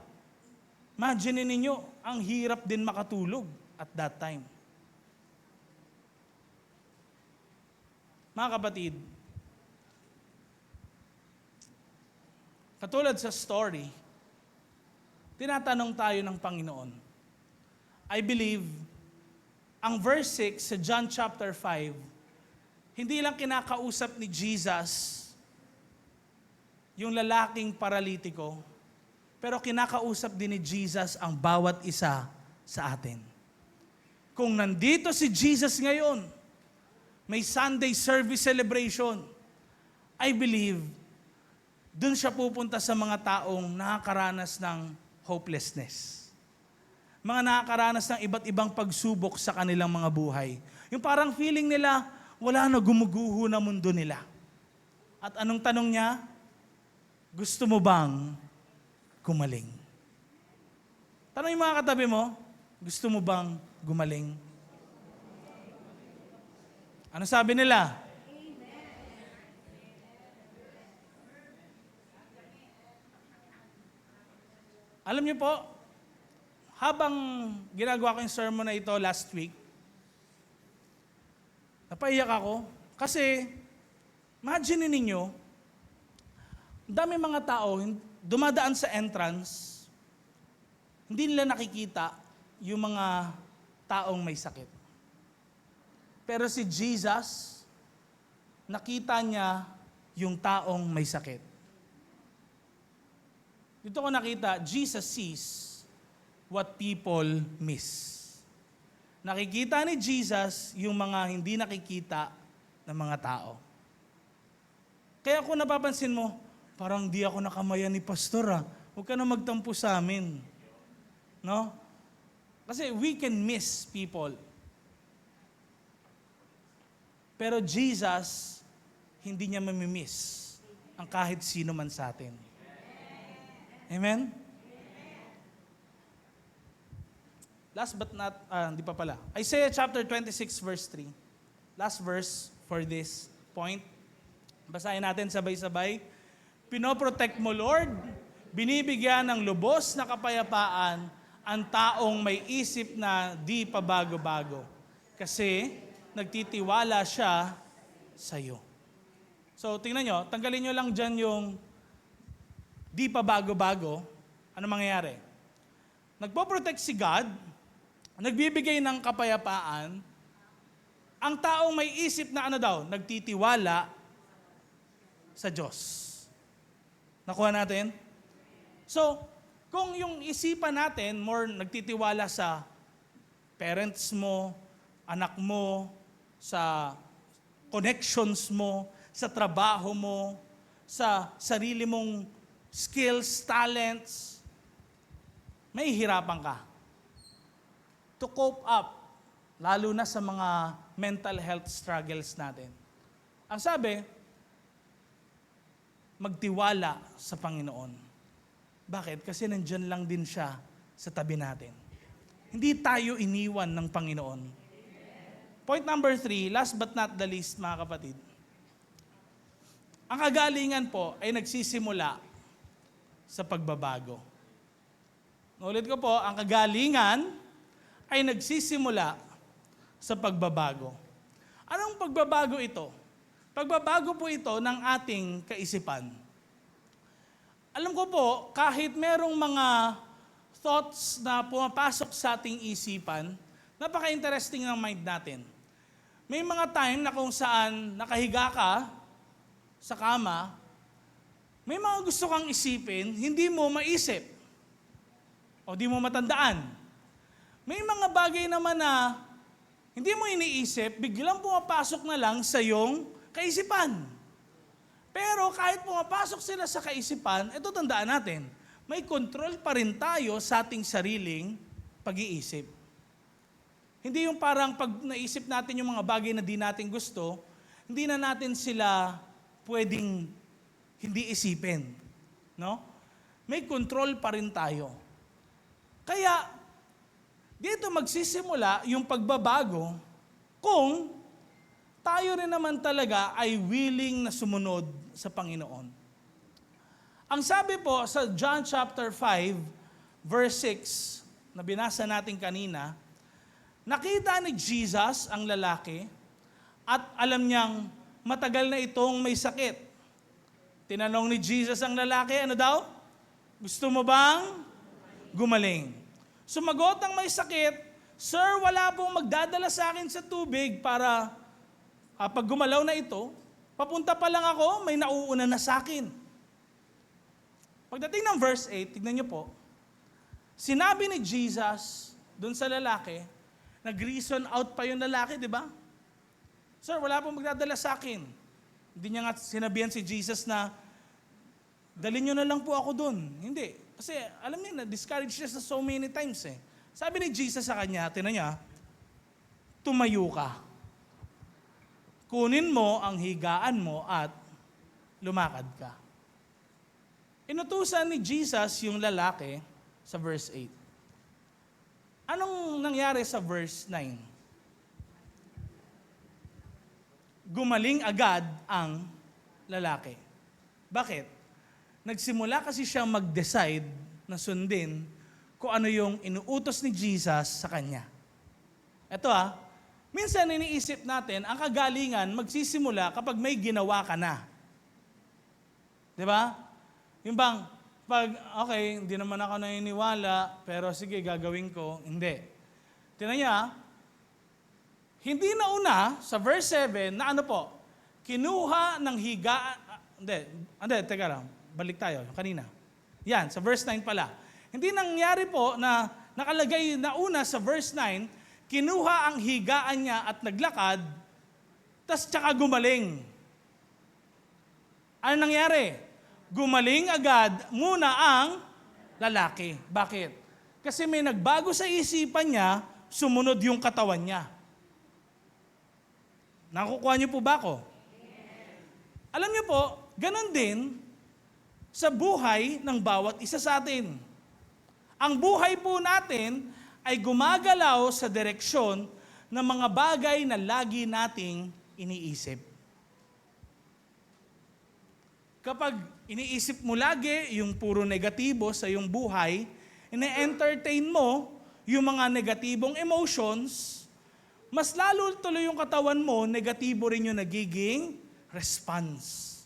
Imagine ninyo, ang hirap din makatulog at that time. Mga kapatid, katulad sa story, tinatanong tayo ng Panginoon. I believe, ang verse 6 sa John chapter 5, hindi lang kinakausap ni Jesus yung lalaking paralitiko, pero kinakausap din ni Jesus ang bawat isa sa atin. Kung nandito si Jesus ngayon, may Sunday service celebration, I believe, dun siya pupunta sa mga taong nakakaranas ng hopelessness. Mga nakakaranas ng iba't ibang pagsubok sa kanilang mga buhay. Yung parang feeling nila, wala na, gumuguho na mundo nila. At anong tanong niya? Gusto mo bang gumaling? Tanong yung mga katabi mo, gusto mo bang gumaling? Ano sabi nila? Alam niyo po, habang ginagawa ko yung sermon na ito last week, napaiyak ako kasi imagine ninyo, dami mga tao dumadaan sa entrance, hindi nila nakikita yung mga taong may sakit. Pero si Jesus, nakita niya yung taong may sakit. Dito ko nakita, Jesus sees what people miss. Nakikita ni Jesus yung mga hindi nakikita ng mga tao. Kaya kung napapansin mo, parang di ako nakamaya ni pastor . Huwag ka na magtampo sa amin. No? Kasi we can miss people. Pero Jesus, hindi niya mamimiss ang kahit sino man sa atin. Amen? Last but not, hindi pa pala. Isaiah chapter 26 verse 3. Last verse for this point. Basahin natin sabay-sabay. Pinoprotect mo, Lord, binibigyan ng lubos na kapayapaan ang taong may isip na di pabago-bago. Kasi nagtitiwala siya sa iyo. So, tingnan nyo, tanggalin nyo lang dyan yung di pa bago-bago. Ano mangyayari? Nagpo-protect si God, nagbibigay ng kapayapaan, ang taong may isip na nagtitiwala sa Diyos. Nakuha natin? So, kung yung isipan natin, more nagtitiwala sa parents mo, anak mo, sa connections mo, sa trabaho mo, sa sarili mong skills, talents, may hirapan ka to cope up, lalo na sa mga mental health struggles natin. Ang sabi, magtiwala sa Panginoon. Bakit? Kasi nandyan lang din siya sa tabi natin. Hindi tayo iniwan ng Panginoon. Point number 3, last but not the least, mga kapatid. Ang kagalingan po ay nagsisimula sa pagbabago. Ulit ko po, ang kagalingan ay nagsisimula sa pagbabago. Anong pagbabago ito? Pagbabago po ito ng ating kaisipan. Alam ko po, kahit merong mga thoughts na pumapasok sa ating isipan, napaka-interesting ng mind natin. May mga time na kung saan nakahiga ka sa kama, may mga gusto kang isipin, hindi mo maisip. O di mo matandaan. May mga bagay naman na hindi mo iniisip, biglang pumapasok na lang sa iyong kaisipan. Pero kahit pumapasok sila sa kaisipan, ito tandaan natin, may control pa rin tayo sa ating sariling pag-iisip. Hindi yung parang pag naisip natin yung mga bagay na di natin gusto, hindi na natin sila pwedeng hindi isipin. No? May control pa rin tayo. Kaya, dito magsisimula yung pagbabago kung tayo rin naman talaga ay willing na sumunod sa Panginoon. Ang sabi po sa John chapter 5, verse 6, na binasa natin kanina, nakita ni Jesus ang lalaki at alam niyang matagal na itong may sakit. Tinanong ni Jesus ang lalaki, ano daw? Gusto mo bang gumaling? Sumagot ang may sakit, Sir, wala pong magdadala sa akin sa tubig para pag gumalaw na ito, papunta pa lang ako, may nauuna na sa akin. Pagdating ng verse 8, tignan niyo po, sinabi ni Jesus doon sa lalaki, nag-reason out pa yung lalaki, di ba? Sir, wala pong magdadala sa akin. Hindi niya nga sinabihan si Jesus na, dalhin niyo na lang po ako doon. Hindi. Kasi alam niya, na-discourage siya sa so many times eh. Sabi ni Jesus sa kanya, tinan niya, tumayo ka. Kunin mo ang higaan mo at lumakad ka. Inutusan ni Jesus yung lalaki sa verse 8. Anong nangyari sa verse 9? Gumaling agad ang lalaki. Bakit? Nagsimula kasi siyang mag-decide na sundin kung ano yung inuutos ni Jesus sa kanya. Ito minsan iniisip natin, ang kagalingan magsisimula kapag may ginawa ka na. Di ba? Yung bang, okay, hindi naman ako naniniwala, pero sige, gagawin ko. Hindi. Tingnan niya, hindi na una, sa verse 7, na ano po, kinuha ng higaan, teka lang, balik tayo, kanina. Yan, sa verse 9 pala. Hindi nangyari po na nakalagay na una sa verse 9, kinuha ang higaan niya at naglakad, tas tsaka gumaling. Ano nangyari? Gumaling agad muna ang lalaki. Bakit? Kasi may nagbago sa isipan niya, sumunod yung katawan niya. Nakukuha niyo po ba ako? Alam niyo po, ganun din sa buhay ng bawat isa sa atin. Ang buhay po natin ay gumagalaw sa direksyon ng mga bagay na lagi nating iniisip. Kapag iniisip mo lagi yung puro negatibo sa iyong buhay, ine-entertain mo yung mga negatibong emotions, mas lalo tuloy yung katawan mo, negatibo rin yung nagiging response.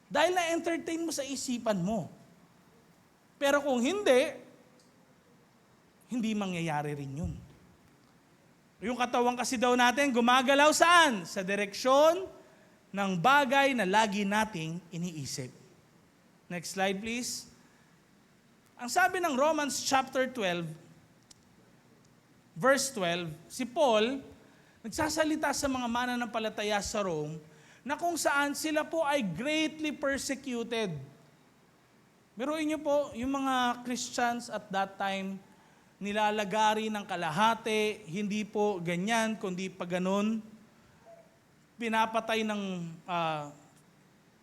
Dahil na-entertain mo sa isipan mo. Pero kung hindi mangyayari rin yun. Yung katawan kasi daw natin, gumagalaw saan? Sa direksyon ng bagay na lagi nating iniisip. Next slide please. Ang sabi ng Romans chapter 12, verse 12, si Paul, nagsasalita sa mga mananampalataya sa Rome, na kung saan sila po ay greatly persecuted. Biruin niyo po, yung mga Christians at that time, nilalagari ng kalahati, hindi po ganyan, kundi pa ganun. Pinapatay ng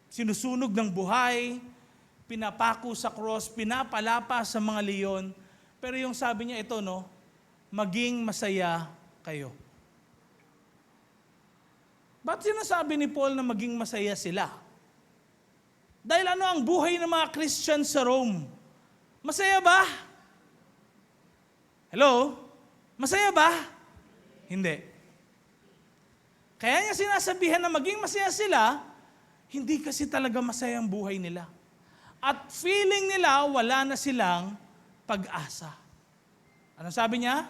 sinusunog ng buhay, pinapako sa cross, pinapalapa sa mga leon. Pero yung sabi niya ito, no, maging masaya kayo. Ba't sinasabi ni Paul na maging masaya sila? Dahil ano ang buhay ng mga Christian sa Rome? Masaya ba? Hello? Masaya ba? Hindi. Kaya niya sinasabihan na maging masaya sila, hindi kasi talaga masaya ang buhay nila. At feeling nila wala na silang pag-asa. Ano sabi niya?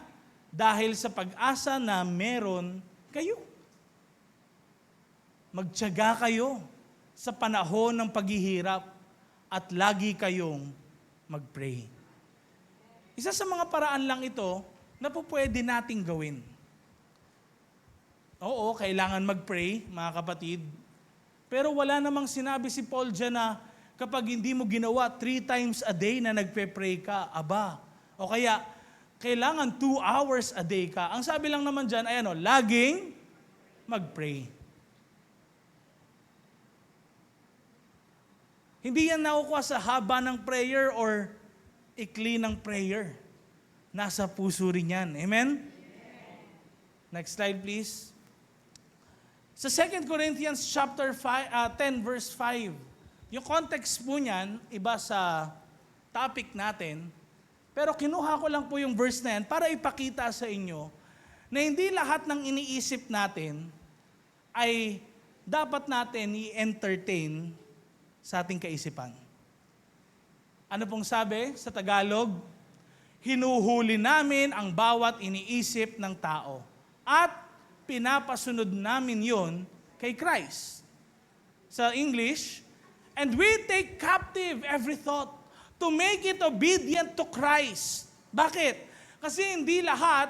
Dahil sa pag-asa na meron kayo. Magtiyaga kayo sa panahon ng paghihirap at lagi kayong mag-pray. Isa sa mga paraan lang ito na po pwede nating gawin. Oo, kailangan mag-pray, mga kapatid. Pero wala namang sinabi si Paul dyan na kapag hindi mo ginawa 3 times a day na nagpe-pray ka, aba. O kaya, kailangan 2 hours a day ka. Ang sabi lang naman dyan ay laging mag-pray. Hindi yan nakukuha sa haba ng prayer or ikli ng prayer. Nasa puso rin yan. Amen? Next slide, please. Sa 2 Corinthians chapter 10, verse 5, yung context po niyan, iba sa topic natin, pero kinuha ko lang po yung verse na yan para ipakita sa inyo na hindi lahat ng iniisip natin ay dapat natin i-entertain sa ating kaisipan. Ano pong sabi sa Tagalog? Hinuhuli namin ang bawat iniisip ng tao at pinapasunod namin yon kay Christ. Sa English, and we take captive every thought to make it obedient to Christ. Bakit? Kasi hindi lahat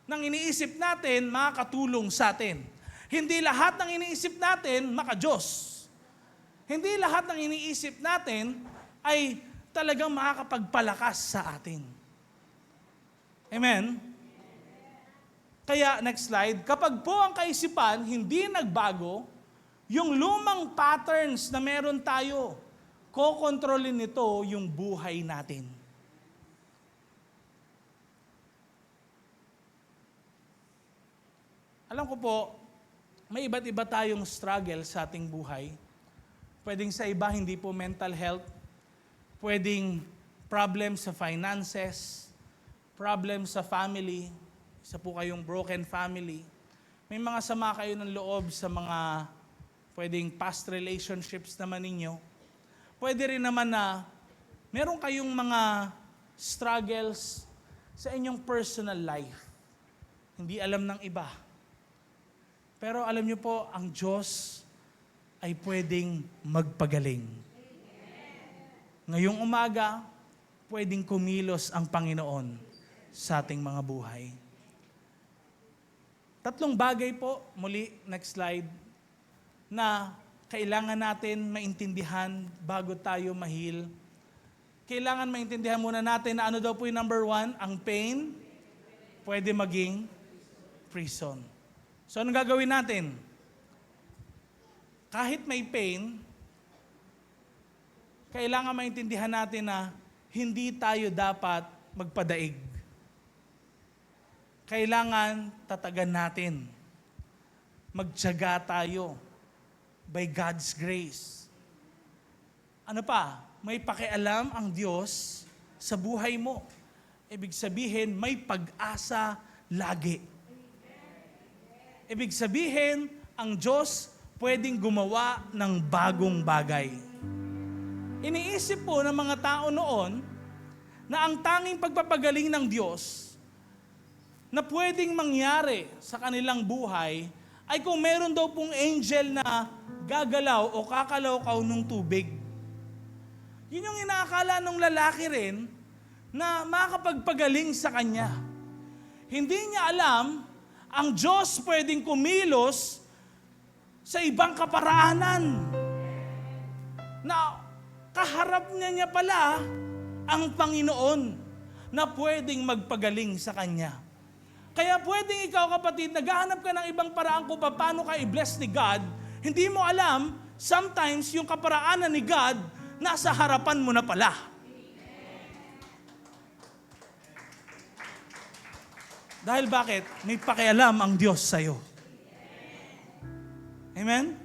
ng iniisip natin makakatulong sa atin. Hindi lahat ng iniisip natin maka-Diyos. Hindi lahat ng iniisip natin ay talagang makakapagpalakas sa atin. Amen? Kaya, next slide, kapag po ang kaisipan hindi nagbago, yung lumang patterns na meron tayo, kokontrolin nito yung buhay natin. Alam ko po, may iba't iba tayong struggle sa ating buhay. Pwedeng sa iba, hindi po mental health. Pwedeng problem sa finances, problem sa family, isa po kayong broken family. May mga sama kayo ng loob sa mga pwedeng past relationships naman ninyo. Pwede rin naman na meron kayong mga struggles sa inyong personal life. Hindi alam ng iba. Pero alam niyo po, ang Diyos ay pwedeng magpagaling. Ngayong umaga, pwedeng kumilos ang Panginoon sa ating mga buhay. 3 bagay po, muli, next slide, na kailangan natin maintindihan bago tayo mahil. Kailangan maintindihan muna natin na ano daw po yung number 1, ang pain, pwede maging prison. So, anong gagawin natin? Kahit may pain, kailangan maintindihan natin na hindi tayo dapat magpadaig. Kailangan tatagan natin. Magtiyaga tayo by God's grace. Ano pa? May pakialam ang Diyos sa buhay mo. Ibig sabihin, may pag-asa lagi. Ibig sabihin, ang Diyos pwedeng gumawa ng bagong bagay. Iniisip po ng mga tao noon na ang tanging pagpapagaling ng Diyos na pwedeng mangyari sa kanilang buhay ay kung meron daw pong angel na gagalaw o kakalawkaw ng tubig. Yun yung inaakala ng lalaki rin na makakapagpagaling sa kanya. Hindi niya alam, ang Diyos pwedeng kumilos sa ibang kaparaanan. Na kaharap niya pala ang Panginoon na pwedeng magpagaling sa kanya. Kaya pwedeng ikaw, kapatid, naghahanap ka ng ibang paraan kung paano ka i-bless ni God, hindi mo alam, sometimes yung kaparaanan ni God, nasa harapan mo na pala. Dahil bakit? May pakialam ang Diyos sa'yo. Amen?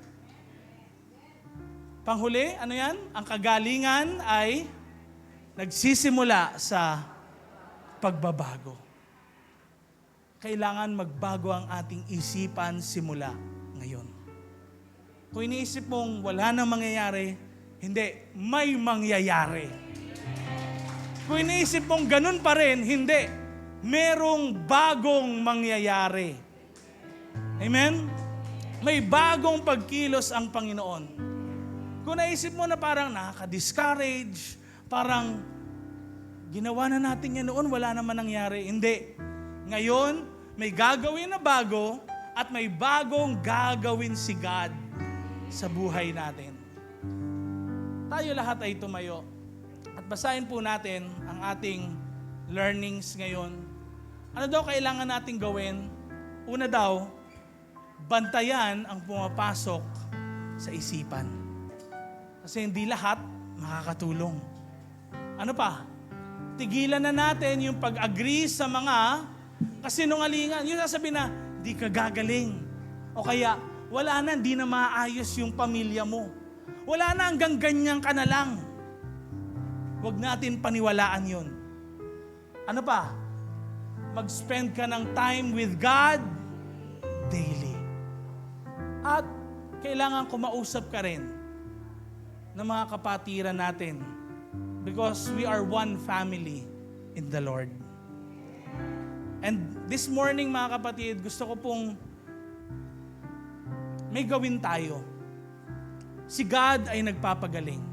Panghuli, ano yan? Ang kagalingan ay nagsisimula sa pagbabago. Kailangan magbago ang ating isipan simula ngayon. Kung iniisip mong wala nang mangyayari, hindi, may mangyayari. Kung iniisip mong ganun pa rin, hindi, merong bagong mangyayari. Amen? May bagong pagkilos ang Panginoon. Kung naisip mo na parang nakaka-discourage, parang ginawa na natin yan noon, wala naman nangyari. Hindi. Ngayon, may gagawin na bago at may bagong gagawin si God sa buhay natin. Tayo lahat ay tumayo at basahin po natin ang ating learnings ngayon. Ano daw kailangan nating gawin? Una daw, bantayan ang pumapasok sa isipan. Kasi hindi lahat makakatulong. Ano pa? Tigilan na natin yung pag-agree sa mga kasinungalingan. Yung sasabihin na, di ka gagaling. O kaya, wala na, di na maayos yung pamilya mo. Wala na, hanggang ganyan ka na lang. Huwag natin paniwalaan yun. Ano pa? Mag-spend ka ng time with God daily. At kailangan kumausap ka rin ng mga kapatiran natin because we are one family in the Lord. And this morning, mga kapatid, gusto ko pong may gawin tayo. Si God ay nagpapagaling.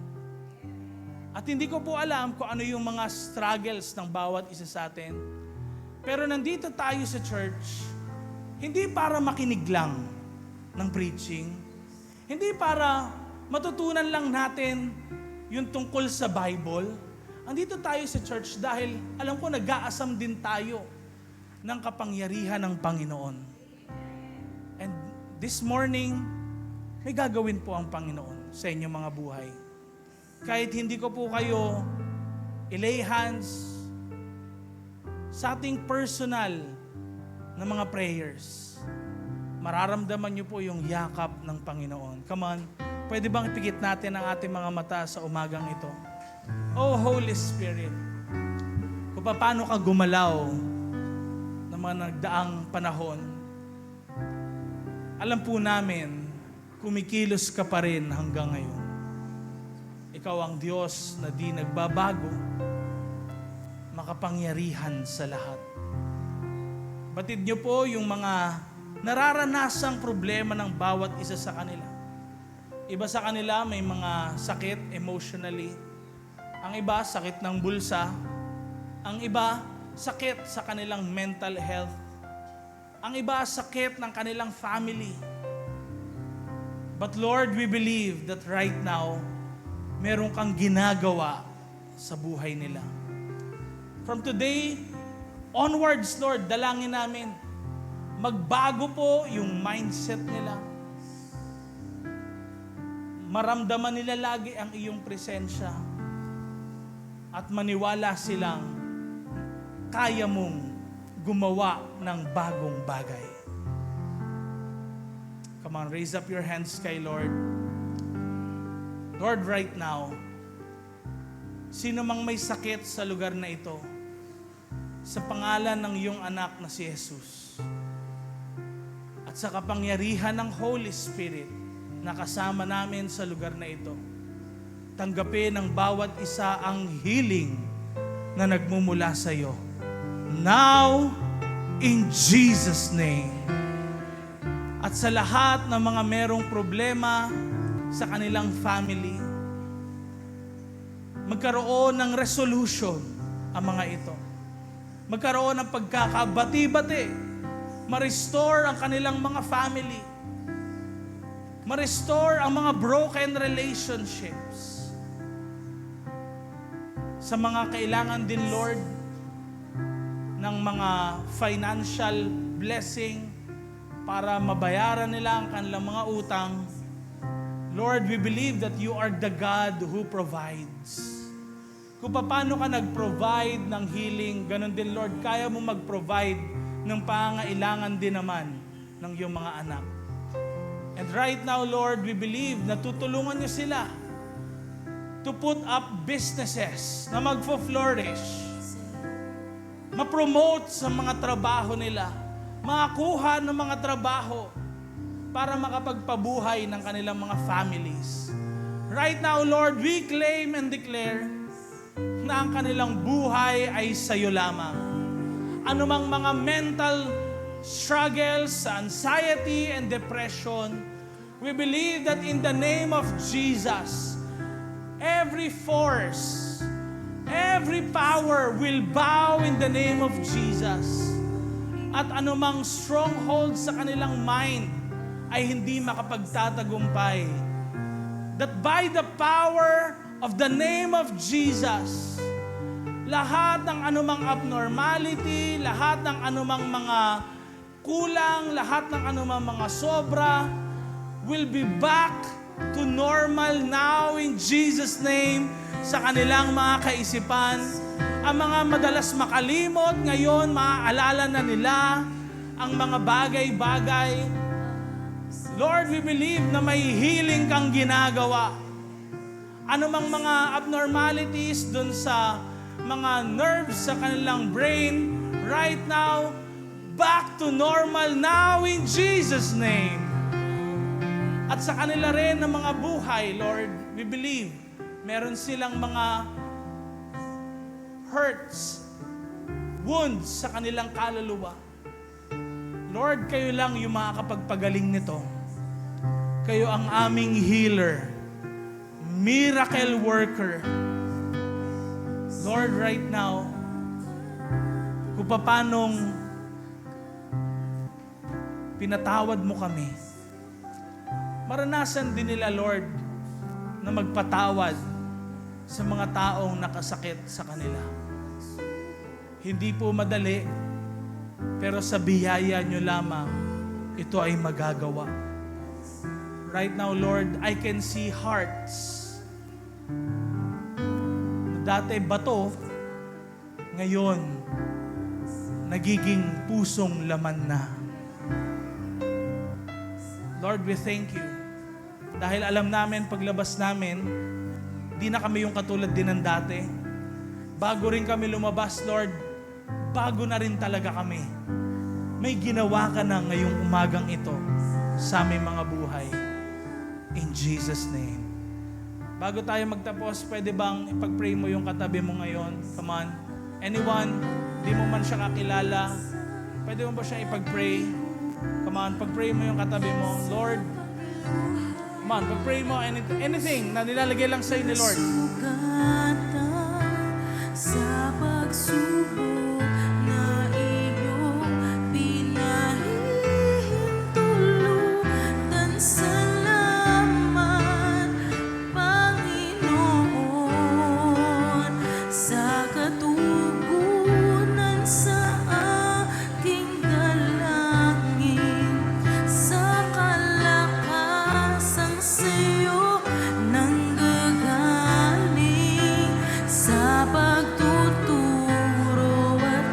At hindi ko po alam kung ano yung mga struggles ng bawat isa sa atin. Pero nandito tayo sa church, hindi para makinig lang ng preaching. Hindi para matutunan lang natin yung tungkol sa Bible. Andito tayo sa church dahil alam ko nag-aasam din tayo ng kapangyarihan ng Panginoon. And this morning, may gagawin po ang Panginoon sa inyong mga buhay. Kahit hindi ko po kayo ilay hands sa ating personal na mga prayers, mararamdaman niyo po yung yakap ng Panginoon. Come on, pwede bang ipikit natin ang ating mga mata sa umagang ito? Oh Holy Spirit, kung paano ka gumalaw ng mga nagdaang panahon, alam po namin, kumikilos ka pa rin hanggang ngayon. Ikaw ang Diyos na di nagbabago, makapangyarihan sa lahat. Batid niyo po yung mga nararanasang problema ng bawat isa sa kanila. Iba sa kanila may mga sakit emotionally. Ang iba, sakit ng bulsa. Ang iba, sakit sa kanilang mental health. Ang iba, sakit ng kanilang family. But Lord, we believe that right now, meron kang ginagawa sa buhay nila. From today onwards, Lord, dalangin namin, magbago po yung mindset nila. Maramdaman nila lagi ang iyong presensya at maniwala silang kaya mong gumawa ng bagong bagay. Come on, raise up your hands kay Lord. Lord, right now, sino mang may sakit sa lugar na ito, sa pangalan ng iyong anak na si Jesus, at sa kapangyarihan ng Holy Spirit na kasama namin sa lugar na ito, tanggapin ng bawat isa ang healing na nagmumula sa iyo. Now, in Jesus' name. At sa lahat ng mga merong problema sa kanilang family, magkaroon ng resolution ang mga ito. Magkaroon ng pagkakabati-bati. Ma-restore ang kanilang mga family. Ma-restore ang mga broken relationships. Sa mga kailangan din, Lord, ng mga financial blessing para mabayaran nila ang kanilang mga utang, Lord, we believe that you are the God who provides. Kung paano ka nag-provide ng healing, ganun din, Lord, kaya mo mag-provide ng pangailangan din naman ng iyong mga anak. And right now, Lord, we believe na tutulungan niyo sila to put up businesses na magfo-flourish, ma-promote sa mga trabaho nila, makakuha ng mga trabaho para makapagpabuhay ng kanilang mga families. Right now, Lord, we claim and declare na ang kanilang buhay ay sa'yo lamang. Anumang mga mental struggles, anxiety, and depression, we believe that in the name of Jesus, every force, every power will bow in the name of Jesus. At anumang stronghold sa kanilang mind ay hindi makapagtatagumpay. That by the power of the name of Jesus, lahat ng anumang abnormality, lahat ng anumang mga kulang, lahat ng anumang mga sobra, will be back to normal now in Jesus' name sa kanilang mga kaisipan. Ang mga madalas makalimot, ngayon maaalala na nila ang mga bagay-bagay. Lord, we believe na may healing kang ginagawa. Anumang mga abnormalities dun sa mga nerves sa kanilang brain, right now, back to normal now in Jesus' name. At sa kanila rin ng mga buhay, Lord, we believe, meron silang mga hurts, wounds sa kanilang kaluluwa. Lord, kayo lang yung makakapagpagaling nito. Kayo ang aming healer, miracle worker. Lord, right now, kung paanong pinatawad mo kami, maranasan din nila, Lord, na magpatawad sa mga taong nakasakit sa kanila. Hindi po madali, pero sa biyaya nyo lamang, ito ay magagawa. Right now, Lord, I can see hearts na dati bato, ngayon, nagiging pusong laman na. Lord, we thank you. Dahil alam namin, paglabas namin, di na kami yung katulad din ng dati. Bago rin kami lumabas, Lord, bago na rin talaga kami. May ginawa ka na ngayong umagang ito sa aming mga buhay. In Jesus' name. Bago tayo magtapos, pwede bang ipag-pray mo yung katabi mo ngayon? Come on. Anyone, di mo man siya kakilala, pwede mo ba siya ipag-pray? Come on, pag-pray mo yung katabi mo. Lord, come on, pag-pray mo anything na nilalagay lang sa'yo ni Lord. Sugatan sa pagsubok na iyong pinahihintulutan. Salamat, Panginoon, sa katugunan sa aking dalangin, sa kalakasang sa'yo nanggagaling, sa pagtuturo at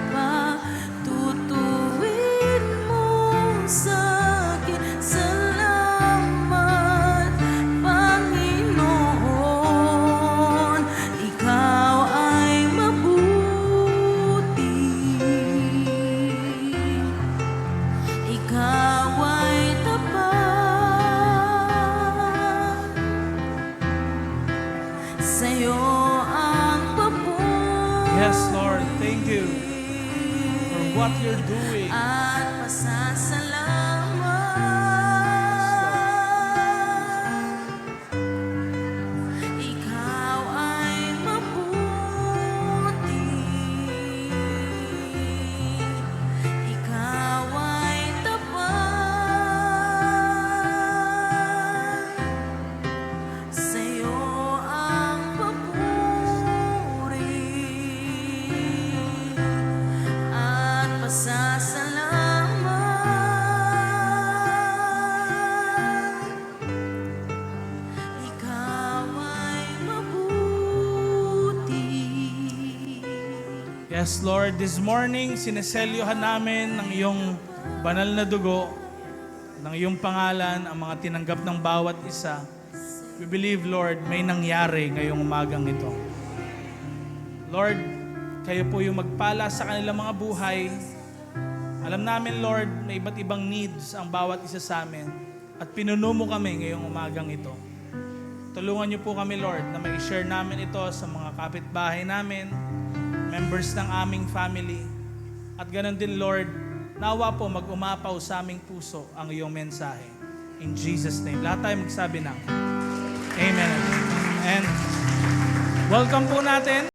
pagtutuwid mo sa'kin. Salamat, Panginoon, ikaw ay mabuti, ikaw ay tapat, sa'yo ang papuri. Yes, Lord, thank you for what you're doing. At pasasalamat, ikaw ay mabuti, ikaw ay tapat, sa'yo ang papuri at pasasalamat. Yes, Lord, this morning, sineselyohan namin ng iyong banal na dugo, ng iyong pangalan, ang mga tinanggap ng bawat isa. We believe, Lord, may nangyari ngayong umagang ito. Lord, kayo po yung magpala sa kanilang mga buhay. Alam namin, Lord, may iba't ibang needs ang bawat isa sa amin. At pinuno mo kami ngayong umagang ito. Tulungan niyo po kami, Lord, na may share namin ito sa mga kapitbahay namin, members ng aming family. At ganun din, Lord, nawa po mag-umapaw sa aming puso ang iyong mensahe. In Jesus' name. Lahat tayo magsabi ng Amen. And welcome po natin